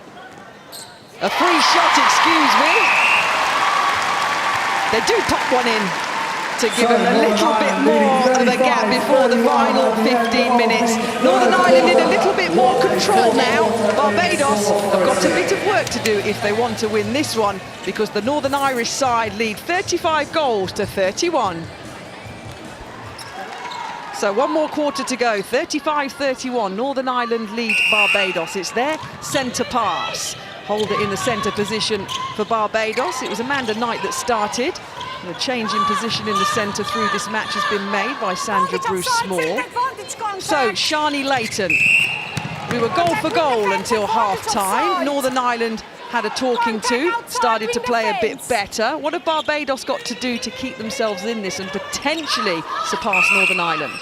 A free shot, excuse me. They do pop one in to give them a little bit more of a gap before the final 15 minutes. Northern Ireland in a little bit more control now. Barbados have got a bit of work to do if they want to win this one, because the Northern Irish side lead 35 goals to 31. So one more quarter to go, 35-31. Northern Ireland lead Barbados. It's their centre pass. Hold it in the centre position for Barbados. It was Amanda Knight that started. And a change in position in the centre through this match has been made by Sandra Bruce-Small. So, Shani Layton. We were goal for goal until half-time. Northern Ireland had a talking to, started to play a bit better. What have Barbados got to do to keep themselves in this and potentially surpass Northern Ireland?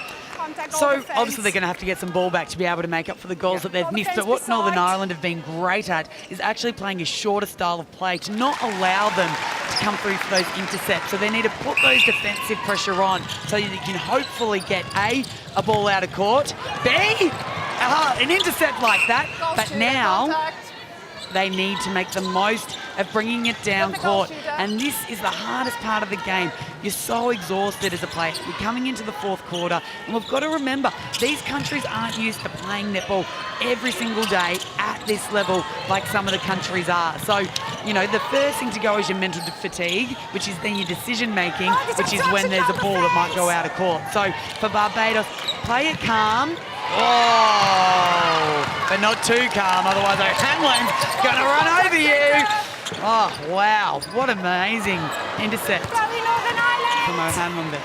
So obviously they're going to have to get some ball back to be able to make up for the goals that they've missed. But what Northern Ireland have been great at is actually playing a shorter style of play to not allow them to come through for those intercepts. So they need to put those defensive pressure on so that you can hopefully get A ball out of court, B, an intercept like that. But now they need to make the most of bringing it down court. And this is the hardest part of the game. You're so exhausted as a player. You're coming into the fourth quarter. And we've got to remember, these countries aren't used to playing netball every single day at this level like some of the countries are. So, you know, the first thing to go is your mental fatigue, which is then your decision making, which is when there's a ball that might go out of court. So for Barbados, play it calm. Oh, but not too calm, otherwise O'Hanlon's going to run over you. Oh, wow, what amazing intercept from O'Hanlon there.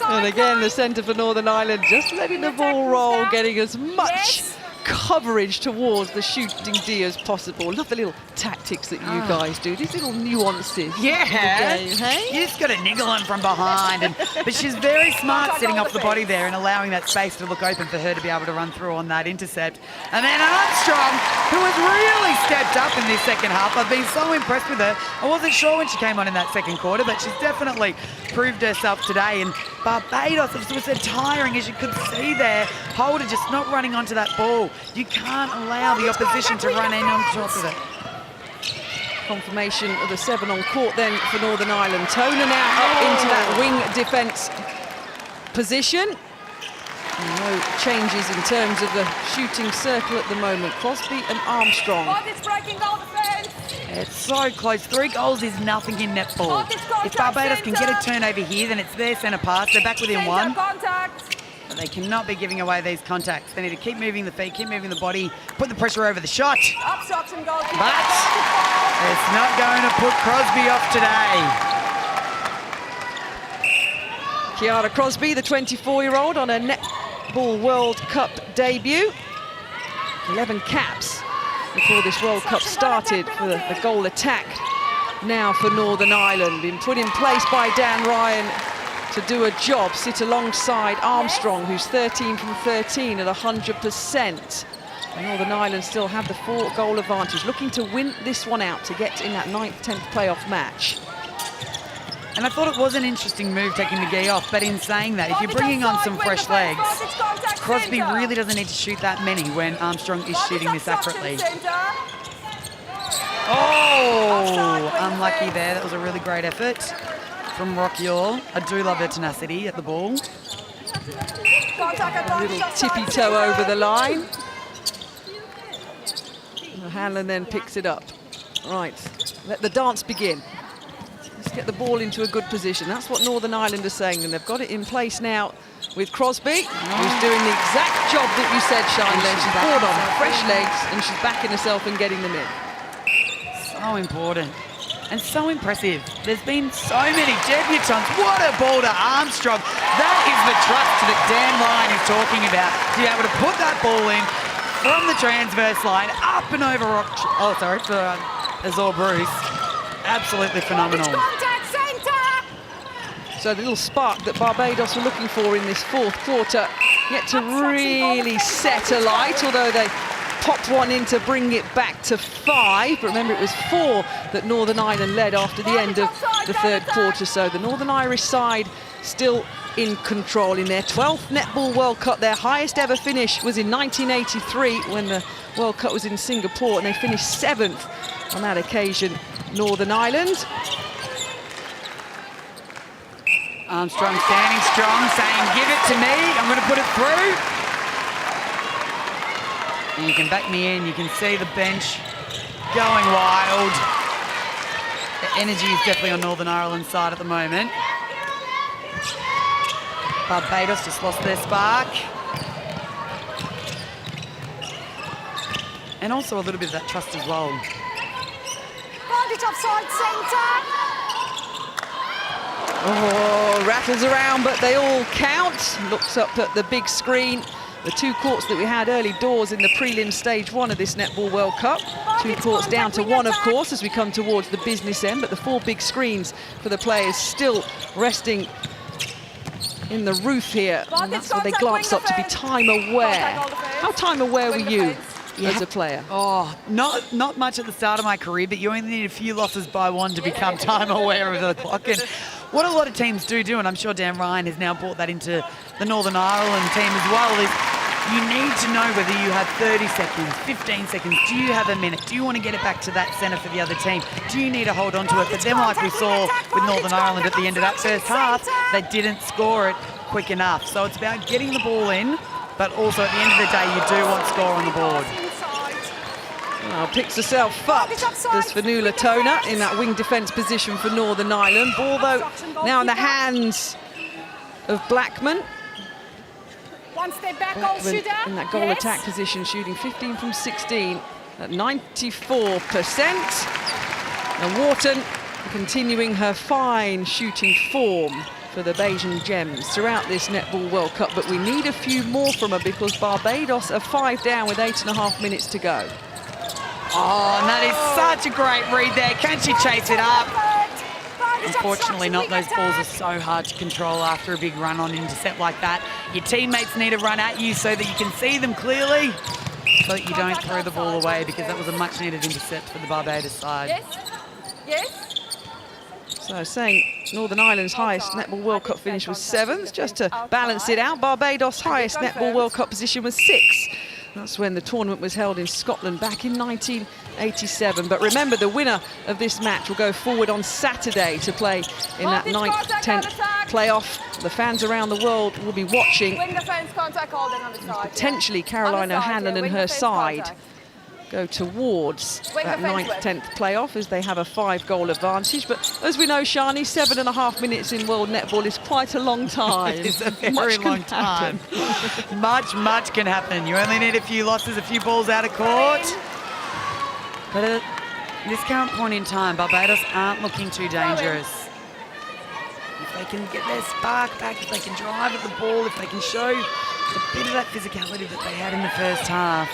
And again, the centre for Northern Ireland just letting the ball roll, getting as much coverage towards the shooting D as possible. Love the little tactics that you guys do, these little nuances. Yeah, game, hey? You just got to niggle him from behind. But she's very smart setting off the body there and allowing that space to look open for her to be able to run through on that intercept. And then Armstrong, who has really stepped up in this second half. I've been so impressed with her. I wasn't sure when she came on in that second quarter, but she's definitely proved herself today. And Barbados was tiring, as you could see there. Holder just not running onto that ball. You can't allow the opposition to run in on top of it. Confirmation of the 7 on court then for Northern Ireland. Toner now up into that wing defence position. No changes in terms of the shooting circle at the moment. Crosby and Armstrong. It's so close. 3 goals is nothing in netball. If Barbados can get a turnover here, then it's their centre pass. They're back within 1. But they cannot be giving away these contacts. They need to keep moving the feet, keep moving the body, put the pressure over the shot. But it's not going to put Crosby off today. Kiara Crosby, the 24-year-old, on her Netball World Cup debut. 11 caps before this World Cup started for the goal attack. Now for Northern Ireland, been put in place by Dan Ryan to do a job, sit alongside Armstrong, who's 13 from 13 at 100%. Northern Ireland still have the 4-goal advantage, looking to win this one out to get in that 9th, 10th playoff match. And I thought it was an interesting move taking McGee off, but in saying that, if you're bringing on some fresh legs, Crosby really doesn't need to shoot that many when Armstrong is shooting this accurately. Oh, unlucky there. That was a really great effort from Rockyaw. I do love her tenacity at the ball. A little tippy toe over the line. Hanlon then picks it up. Right, let the dance begin. Let's get the ball into a good position. That's what Northern Ireland are saying, and they've got it in place now with Crosby, who's doing the exact job that you said, Charlotte. She's brought on fresh legs, and she's backing herself and getting them in. So important. And so impressive. There's been so many debutantes. What a ball to Armstrong. That is the trust that Dan Ryan is talking about. To be able to put that ball in from the transverse line, up and over for Azor Bruce. Absolutely phenomenal. So the little spark that Barbados were looking for in this 4th quarter, yet to really set alight, although they popped one in to bring it back to 5. But remember, it was 4 that Northern Ireland led after the end of the third quarter. So the Northern Irish side still in control in their 12th Netball World Cup. Their highest ever finish was in 1983 when the World Cup was in Singapore, and they finished 7th on that occasion, Northern Ireland. Armstrong standing strong, saying, give it to me, I'm going to put it through. And you can back me in, you can see the bench going wild. The energy is definitely on Northern Ireland's side at the moment. Barbados just lost their spark. And also a little bit of that trust as well. Advantage offside centre. Oh, rattles around, but they all count. Looks up at the big screen. The 2 courts that we had early doors in the prelim stage 1 of this Netball World Cup. 2 courts down to 1, of course, as we come towards the business end, but the 4 big screens for the players still resting in the roof here. And that's where they glance up to be time aware. How time aware were you as a player? Oh, not much at the start of my career, but you only need a few losses by 1 to become time aware of the clock. And what a lot of teams do, and I'm sure Dan Ryan has now brought that into the Northern Ireland team as well, is you need to know whether you have 30 seconds, 15 seconds, do you have a minute, do you want to get it back to that centre for the other team, do you need to hold on to it? But then like we saw with Northern Ireland at the end of that first half, they didn't score it quick enough. So it's about getting the ball in, but also at the end of the day, you do want score on the board. Well, picks herself up, does Fanula Tona in that wing defence position for Northern Ireland. Ball, though, now in the hands of Blackman. One step back, goal shooter. In that goal attack position, shooting 15 from 16 at 94%. And Wharton continuing her fine shooting form for the Bajan Gems throughout this Netball World Cup. But we need a few more from her because Barbados are 5 down with 8.5 minutes to go. Oh, and that is such a great read there. Can she chase it up? Unfortunately not. Those balls are so hard to control after a big run on intercept like that. Your teammates need to run at you so that you can see them clearly, so that you don't throw the ball away, because that was a much needed intercept for the Barbados side. Yes. Yes. So saying Northern Ireland's highest Netball World Cup finish was 7th, just to balance it out. Barbados' highest Netball World Cup position was 6th. That's when the tournament was held in Scotland back in 1987. But remember, the winner of this match will go forward on Saturday to play in that 9th, 10th playoff. The fans around the world will be watching. Wing defence contact, hold it on the side. Potentially Caroline O'Hanlon and her side go towards that 9th, 10th playoff as they have a 5-goal advantage. But as we know, Shani, 7.5 minutes in World Netball is quite a long time. It's a very long time. Much can happen. You only need a few losses, a few balls out of court. But at this current point in time, Barbados aren't looking too dangerous. If they can get their spark back, if they can drive at the ball, if they can show a bit of that physicality that they had in the first half,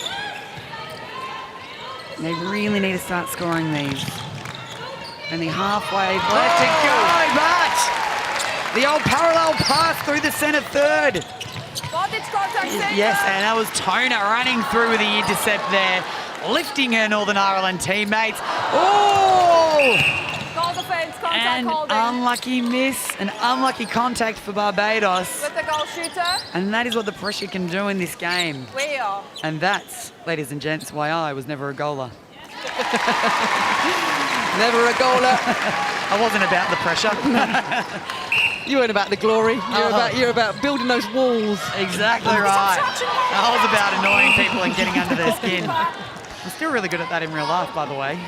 they really need to start scoring these. Only halfway left to go, but the old parallel pass through the centre third. Yes, and that was Tona running through with the intercept there, lifting her Northern Ireland teammates. Oh! Goal defence, contact, And holding. unlucky miss, an unlucky contact for Barbados. With the goal shooter. And that is what the pressure can do in this game. We are. And that's, ladies and gents, why I was never a goaler. Never a goaler. I wasn't about the pressure. You weren't about the glory. You're about building those walls. Exactly right. I was about annoying people and getting under their skin. I'm still really good at that in real life, by the way.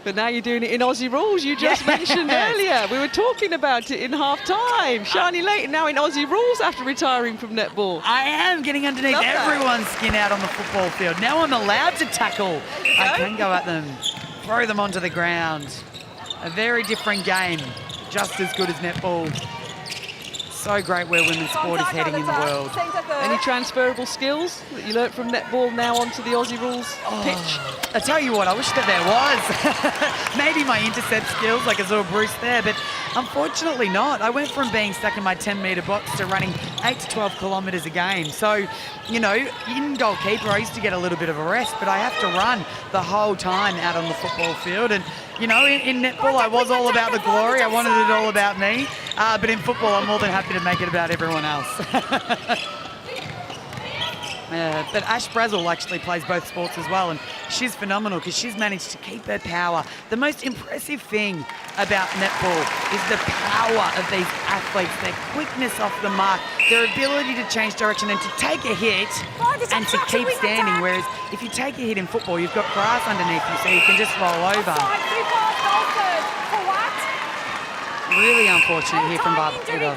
But now you're doing it in Aussie rules. You just mentioned earlier. We were talking about it in half-time. Shani Layton now in Aussie rules after retiring from netball. I am getting underneath everyone's skin out on the football field. Now I'm allowed to tackle. I can go at them, throw them onto the ground. A very different game, just as good as netball. so great where women's sport is heading in the world. Any transferable skills that you learnt from netball now onto the Aussie rules pitch? I tell you what, I wish that there was. Maybe my intercept skills, like I saw Bruce there, but unfortunately not. I went from being stuck in my 10-metre box to running 8 to 12 kilometres a game. So, you know, in goalkeeper, I used to get a little bit of a rest, but I have to run the whole time out on the football field. And, you know, in netball, I was all about the glory. I wanted it all about me. But in football, I'm more than happy to make it about everyone else. But Ash Brazel actually plays both sports as well, and she's phenomenal because she's managed to keep her power. The most impressive thing about netball is the power of these athletes, their quickness off the mark, their ability to change direction and to take a hit and to keep standing, whereas if you take a hit in football, you've got grass underneath you, so you can just roll over. Really unfortunate here from Barbados.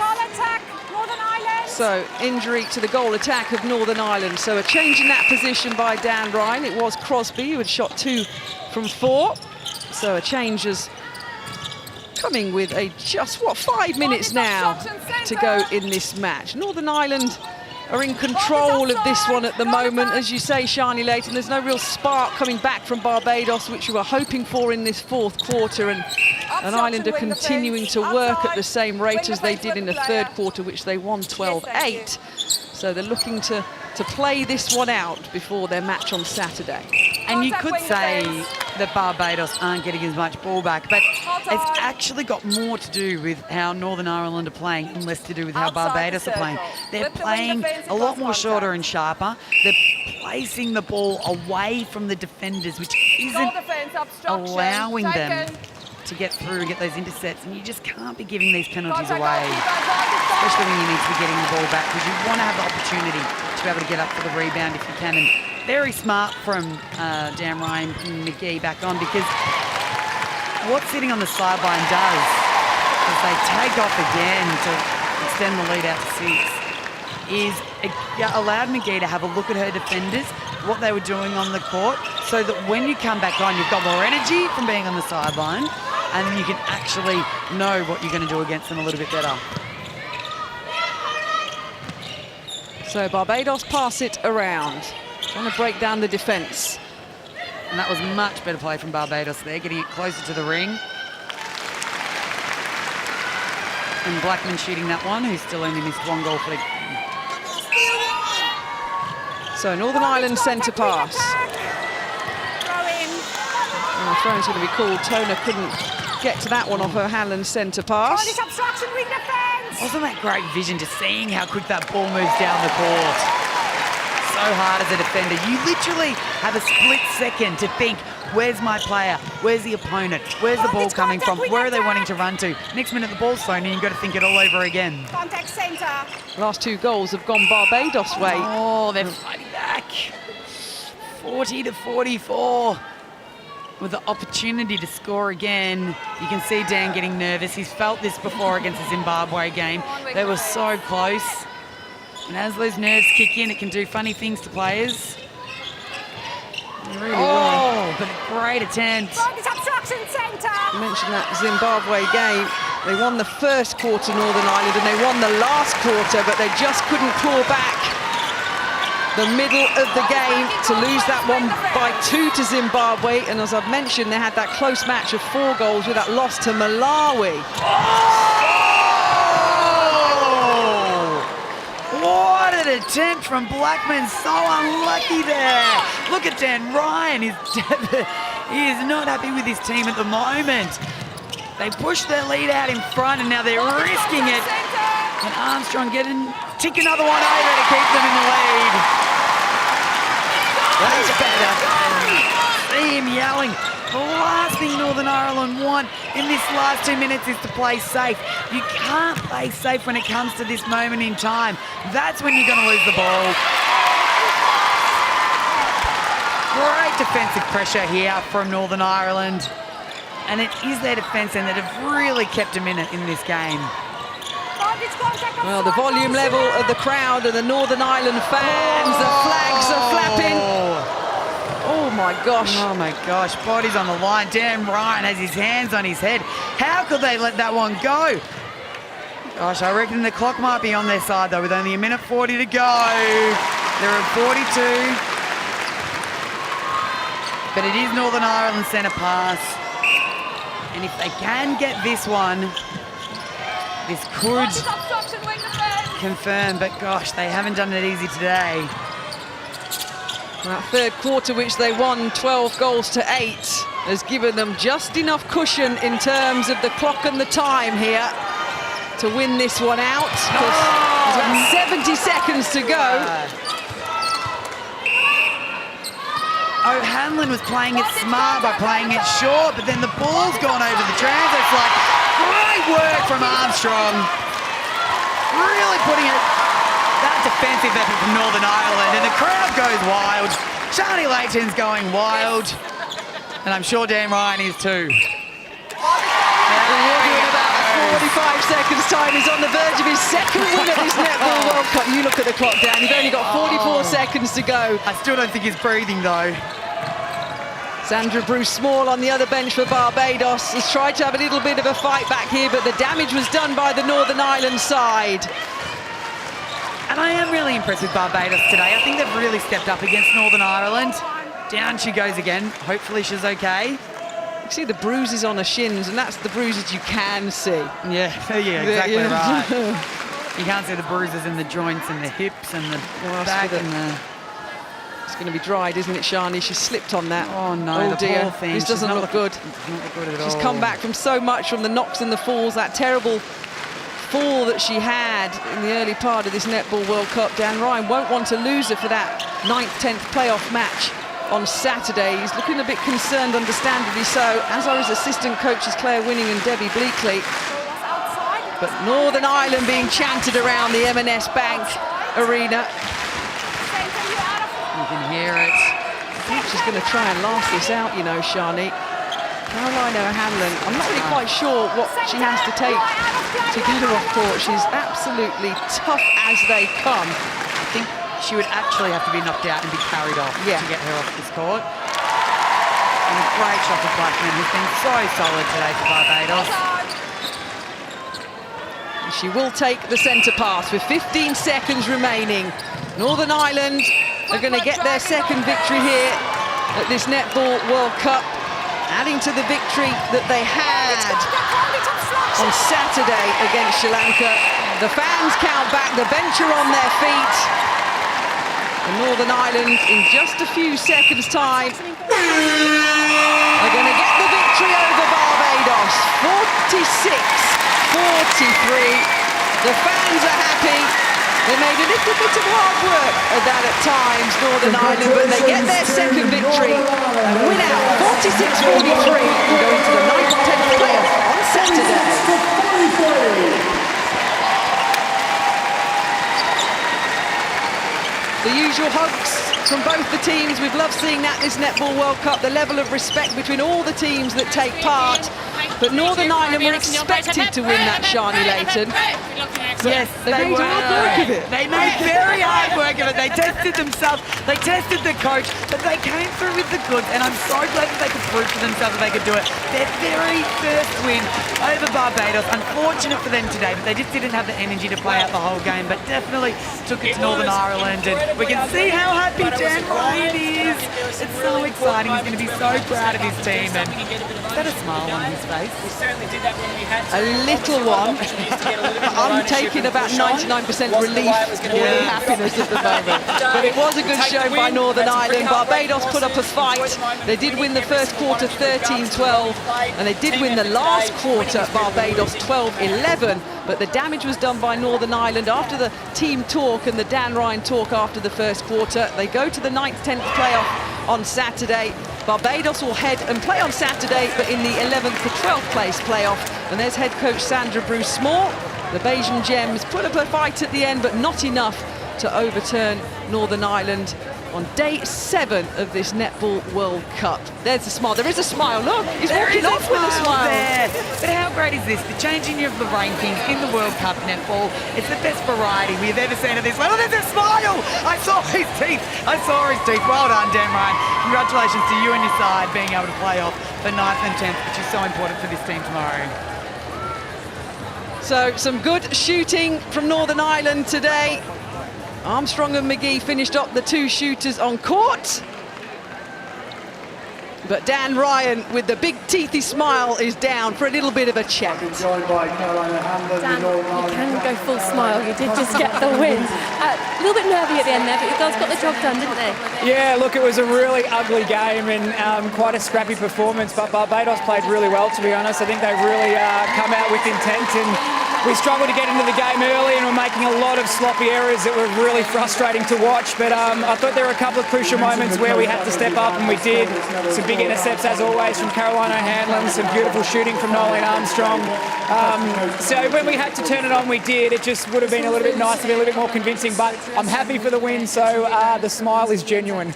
So, injury to the goal attack of Northern Ireland. So, a change in that position by Dan Ryan. It was Crosby who had shot 2 from 4. So, a change is coming with a just, 5 minutes now to go in this match. Northern Ireland are in control of this one at the moment. As you say, Shani Layton, there's no real spark coming back from Barbados, which we were hoping for in this fourth quarter. And Ireland are continuing to work at the same rate as they did in the third quarter, which they won 12-8. So they're looking to play this one out before their match on Saturday. And you could say that Barbados aren't getting as much ball back, but it's actually got more to do with how Northern Ireland are playing and less to do with how Barbados are playing. They're playing a lot more shorter and sharper. They're placing the ball away from the defenders, which isn't allowing them to get through and get those intercepts, and you just can't be giving these penalties away, especially when you need to be getting the ball back, because you want to have the opportunity to be able to get up for the rebound if you can. And very smart from Dan Ryan and McGee back on, because what sitting on the sideline does is they take off again to extend the lead out to 6, is it allowed McGee to have a look at her defenders, what they were doing on the court, so that when you come back on, you've got more energy from being on the sideline, and then you can actually know what you're going to do against them a little bit better. So Barbados pass it around, trying to break down the defence. And that was much better play from Barbados there, getting it closer to the ring. And Blackman shooting that one, who's still only missed 1 goal for the... So Northern Ireland centre pass. And the throw-in's going to be called. Tona couldn't get to that one off her Hanlon centre pass. Wasn't that great vision, just seeing how quick that ball moves down the court? So hard as a defender. You literally have a split second to think, where's my player? Where's the opponent? Where's the ball coming from? Where are they wanting to run to? Next minute the ball's thrown and you've got to think it all over again. Contact centre. Last 2 goals have gone Barbados' way. Oh, they're fighting back. 40-44. With the opportunity to score again. You can see Dan getting nervous. He's felt this before against the Zimbabwe game. They were so close. And as those nerves kick in, it can do funny things to players. Really but a great attempt. You mentioned that Zimbabwe game. They won the first quarter, Northern Ireland, and they won the last quarter, but they just couldn't claw back the middle of the game to lose that one by 2 to Zimbabwe. And as I've mentioned, they had that close match of 4 goals with that loss to Malawi. What an attempt from Blackman, so unlucky there. Look at Dan Ryan, he is not happy with his team at the moment. They pushed their lead out in front and now they're risking it. And Armstrong tick another one over to keep them in the lead. That's better. See him yelling. The last thing Northern Ireland want in this last 2 minutes is to play safe. You can't play safe when it comes to this moment in time. That's when you're going to lose the ball. Great defensive pressure here from Northern Ireland. And it is their defence and that have really kept them in it in this game. Well, the volume level of the crowd and the Northern Ireland fans, the flags are flapping. Oh my gosh. Oh my gosh, body's on the line. Dan Ryan has his hands on his head. How could they let that one go? Gosh, I reckon the clock might be on their side though, with only 1:40 to go. They're at 42. But it is Northern Ireland centre pass. And if they can get this one, this could confirm, but gosh, they haven't done it easy today. That third quarter, which they won 12 goals to 8, has given them just enough cushion in terms of the clock and the time here to win this one out. There's about 70 seconds to go. O'Hanlon was playing it smart by playing it short, but then the ball's gone over the transit flag. Great work from Armstrong. Really putting it, that defensive effort from Northern Ireland, and the crowd goes wild. Shani Layton's going wild, and I'm sure Dan Ryan is too. In about 45 seconds time, he's on the verge of his second win at this Netball World Cup. You look at the clock, Dan, you've only got 44 seconds to go. I still don't think he's breathing though. Sandra Bruce-Small on the other bench for Barbados has tried to have a little bit of a fight back here, but the damage was done by the Northern Ireland side. And I am really impressed with Barbados today. I think they've really stepped up against Northern Ireland. Down she goes again. Hopefully she's okay. You see the bruises on her shins, and that's the bruises you can see. Yeah, exactly right. You can't see the bruises in the joints and the hips and the back and the... It's going to be dried, isn't it, Shani? She slipped on that. Oh no, the dear. poor thing. This doesn't look good. Doesn't look good at all. She's come back from so much, from the knocks and the falls, that terrible fall that she had in the early part of this Netball World Cup. Dan Ryan won't want to lose her for that 9th, 10th playoff match on Saturday. He's looking a bit concerned, understandably so, as are his assistant coaches Claire Winning and Debbie Bleakley. But Northern Ireland being chanted around the M&S Bank Arena. You can hear it. I think she's going to try and last this out, you know, Shani. Caroline O'Hanlon, I'm not really quite sure what she has to take to get her off court. She's absolutely tough as they come. I think she would actually have to be knocked out and be carried off to get her off this court. And a great shot from Blackman, who's been so solid today for Barbados. She will take the centre pass with 15 seconds remaining. Northern Ireland are going to get their second victory here at this Netball World Cup, adding to the victory that they had on Saturday against Sri Lanka. The fans count back, the bench are on their feet. And Northern Ireland, in just a few seconds' time, are going to get the victory over Barbados. 46-43. The fans are happy. They made a little bit of hard work of that at times, Northern Ireland, but they get their second victory and win out 46-43 and go into the 9th, 10th playoff on Saturday. The usual hugs from both the teams. We've loved seeing that this Netball World Cup, the level of respect between all the teams that take part. But Northern Ireland were expected to win that, Shani Layton. Yes, they made hard work of it. They made very hard work of it. They tested themselves, they tested the coach, but they came through with the goods, and I'm so glad that they could prove to themselves that they could do it. Their very first win over Barbados. Unfortunate for them today, but they just didn't have the energy to play out the whole game, but definitely took it to Northern Ireland, and we can see how happy Dan Ryan is. It's so exciting. He's going to be so proud of his team, and is that a smile on his face? We certainly did that when we had to. A little one. I'm taking about 99% relief more than happiness at the moment. But it was a good show by Northern Ireland. Barbados put up a fight. They did win the first quarter 13-12, and they did win the last quarter, Barbados 12-11. But the damage was done by Northern Ireland after the team talk and the Dan Ryan talk after the first quarter. They go to the 9th, 10th playoff on Saturday. Barbados will head and play on Saturday, but in the 11th to 12th place playoff. And there's head coach Sandra Bruce-Small. The Bajan Gems put up a fight at the end, but not enough to overturn Northern Ireland on day 7 of this Netball World Cup. There's a smile. There is a smile. Look, he's walking off with a smile. There. But how great is this? The changing of the rankings in the World Cup netball. It's the best variety we have ever seen at this level. There's a smile. I saw his teeth. Well done, Dan Ryan. Congratulations to you and your side being able to play off for 9th and 10th, which is so important for this team tomorrow. So some good shooting from Northern Ireland today. Armstrong and McGee finished up the two shooters on court. But Dan Ryan, with the big teethy smile, is down for a little bit of a chat. Dan, you can go full smile. You did just get the win. A little bit nervy at the end there, but your girls got the job done, didn't they? Yeah, look, it was a really ugly game and quite a scrappy performance, but Barbados played really well, to be honest. I think they've really come out with intent, and we struggled to get into the game early and were making a lot of sloppy errors that were really frustrating to watch. But I thought there were a couple of crucial moments where we had to step up, and we did. Some big intercepts, as always, from Caroline O'Hanlon, some beautiful shooting from Nolene Armstrong. So when we had to turn it on, we did. It just would have been a little bit nicer, a little bit more convincing, but I'm happy for the win, so the smile is genuine.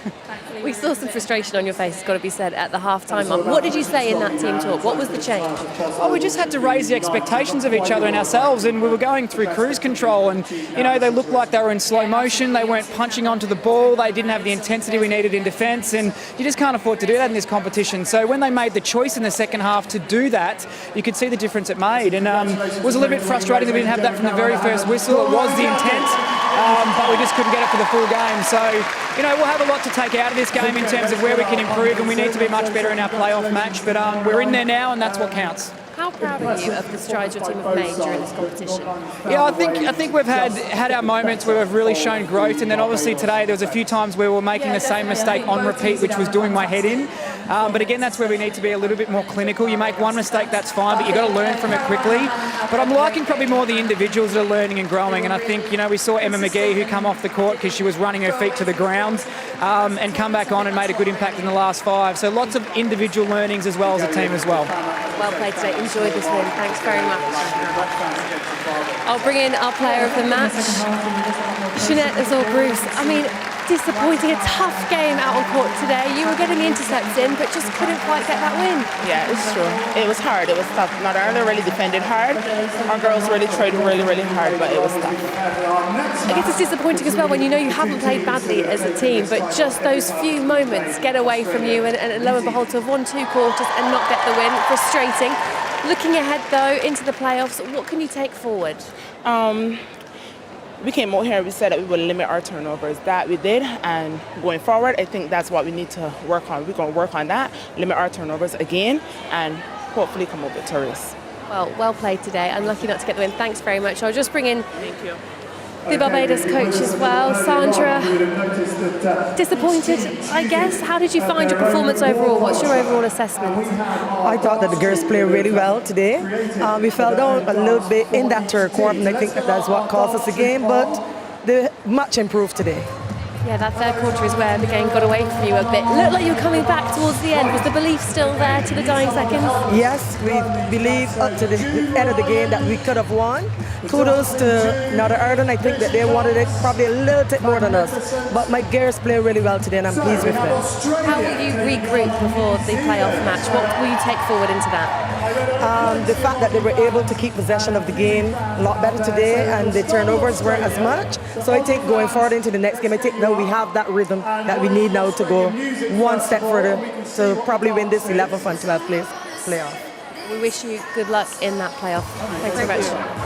We saw some frustration on your face, it's got to be said, at the half-time mark. What did you say in that team talk? What was the change? Oh, we just had to raise the expectations of each other and ourselves, and we were going through cruise control, and you know, they looked like they were in slow motion. They weren't punching onto the ball. They didn't have the intensity we needed in defence, and you just can't afford to do that in this competition. So when they made the choice in the second half to do that, you could see the difference it made, and it was a little bit frustrating that we didn't have that from the very first whistle. It was the intent, but we just couldn't get it for the full game. So, you know, we'll have a lot to take out of this game in terms of where we can improve, and we need to be much better in our playoff match, but we're in there now, and that's what counts. How proud are you of the strides your team have made during this competition? Yeah, I think we've had our moments where we've really shown growth, and then obviously today there was a few times where we were making the same mistake on repeat, which was doing my head in. But again, that's where we need to be a little bit more clinical. You make one mistake, that's fine, but you've got to learn from it quickly. But I'm liking probably more the individuals that are learning and growing, and I think, you know, we saw Emma McGee, who come off the court because she was running her feet to the ground, and come back on and made a good impact in the last 5. So lots of individual learnings as well as a team as well. Well played today. Enjoy this win. Thanks very much. I'll bring in our player of the match, Jeanette Azor-Bruce. I mean, disappointing, a tough game out on court today. You were getting the intercepts in, but just couldn't quite get that win. Yeah, it's true. It was hard. It was tough. Northern Ireland really defended hard. Our girls really tried really, really hard, but it was tough. I guess it's disappointing as well when you know you haven't played badly as a team, but just those few moments get away from you, and lo and behold, to have won 2 quarters and not get the win. Frustrating. Looking ahead, though, into the playoffs, what can you take forward? We came out here and we said that we would limit our turnovers. That we did, and going forward, I think that's what we need to work on. We're going to work on that, limit our turnovers again, and hopefully come up victorious. Well played today. Unlucky not to get the win. Thanks very much. I'll just bring in the Barbados coach as well, Sandra. Disappointed, I guess. How did you find your performance overall? What's your overall assessment? I thought that the girls played really well today. We fell down a little bit in that third quarter, and I think that's what cost us the game, but the match improved today. Yeah, that third quarter is where the game got away from you a bit. Looked like you were coming back towards the end. Was the belief still there to the dying seconds? Yes, we believe up to the end of the game that we could have won. Kudos to Northern Ireland. I think that they wanted it probably a little bit more than us. But my girls play really well today, and I'm pleased with them. How will you regroup before the playoff match? What will you take forward into that? The fact that they were able to keep possession of the game a lot better today, and the turnovers weren't as much. So I think going forward into the next game, I think now we have that rhythm that we need now to go one step further to probably win this 11th and 12th place playoff. We wish you good luck in that playoff. Thanks very much.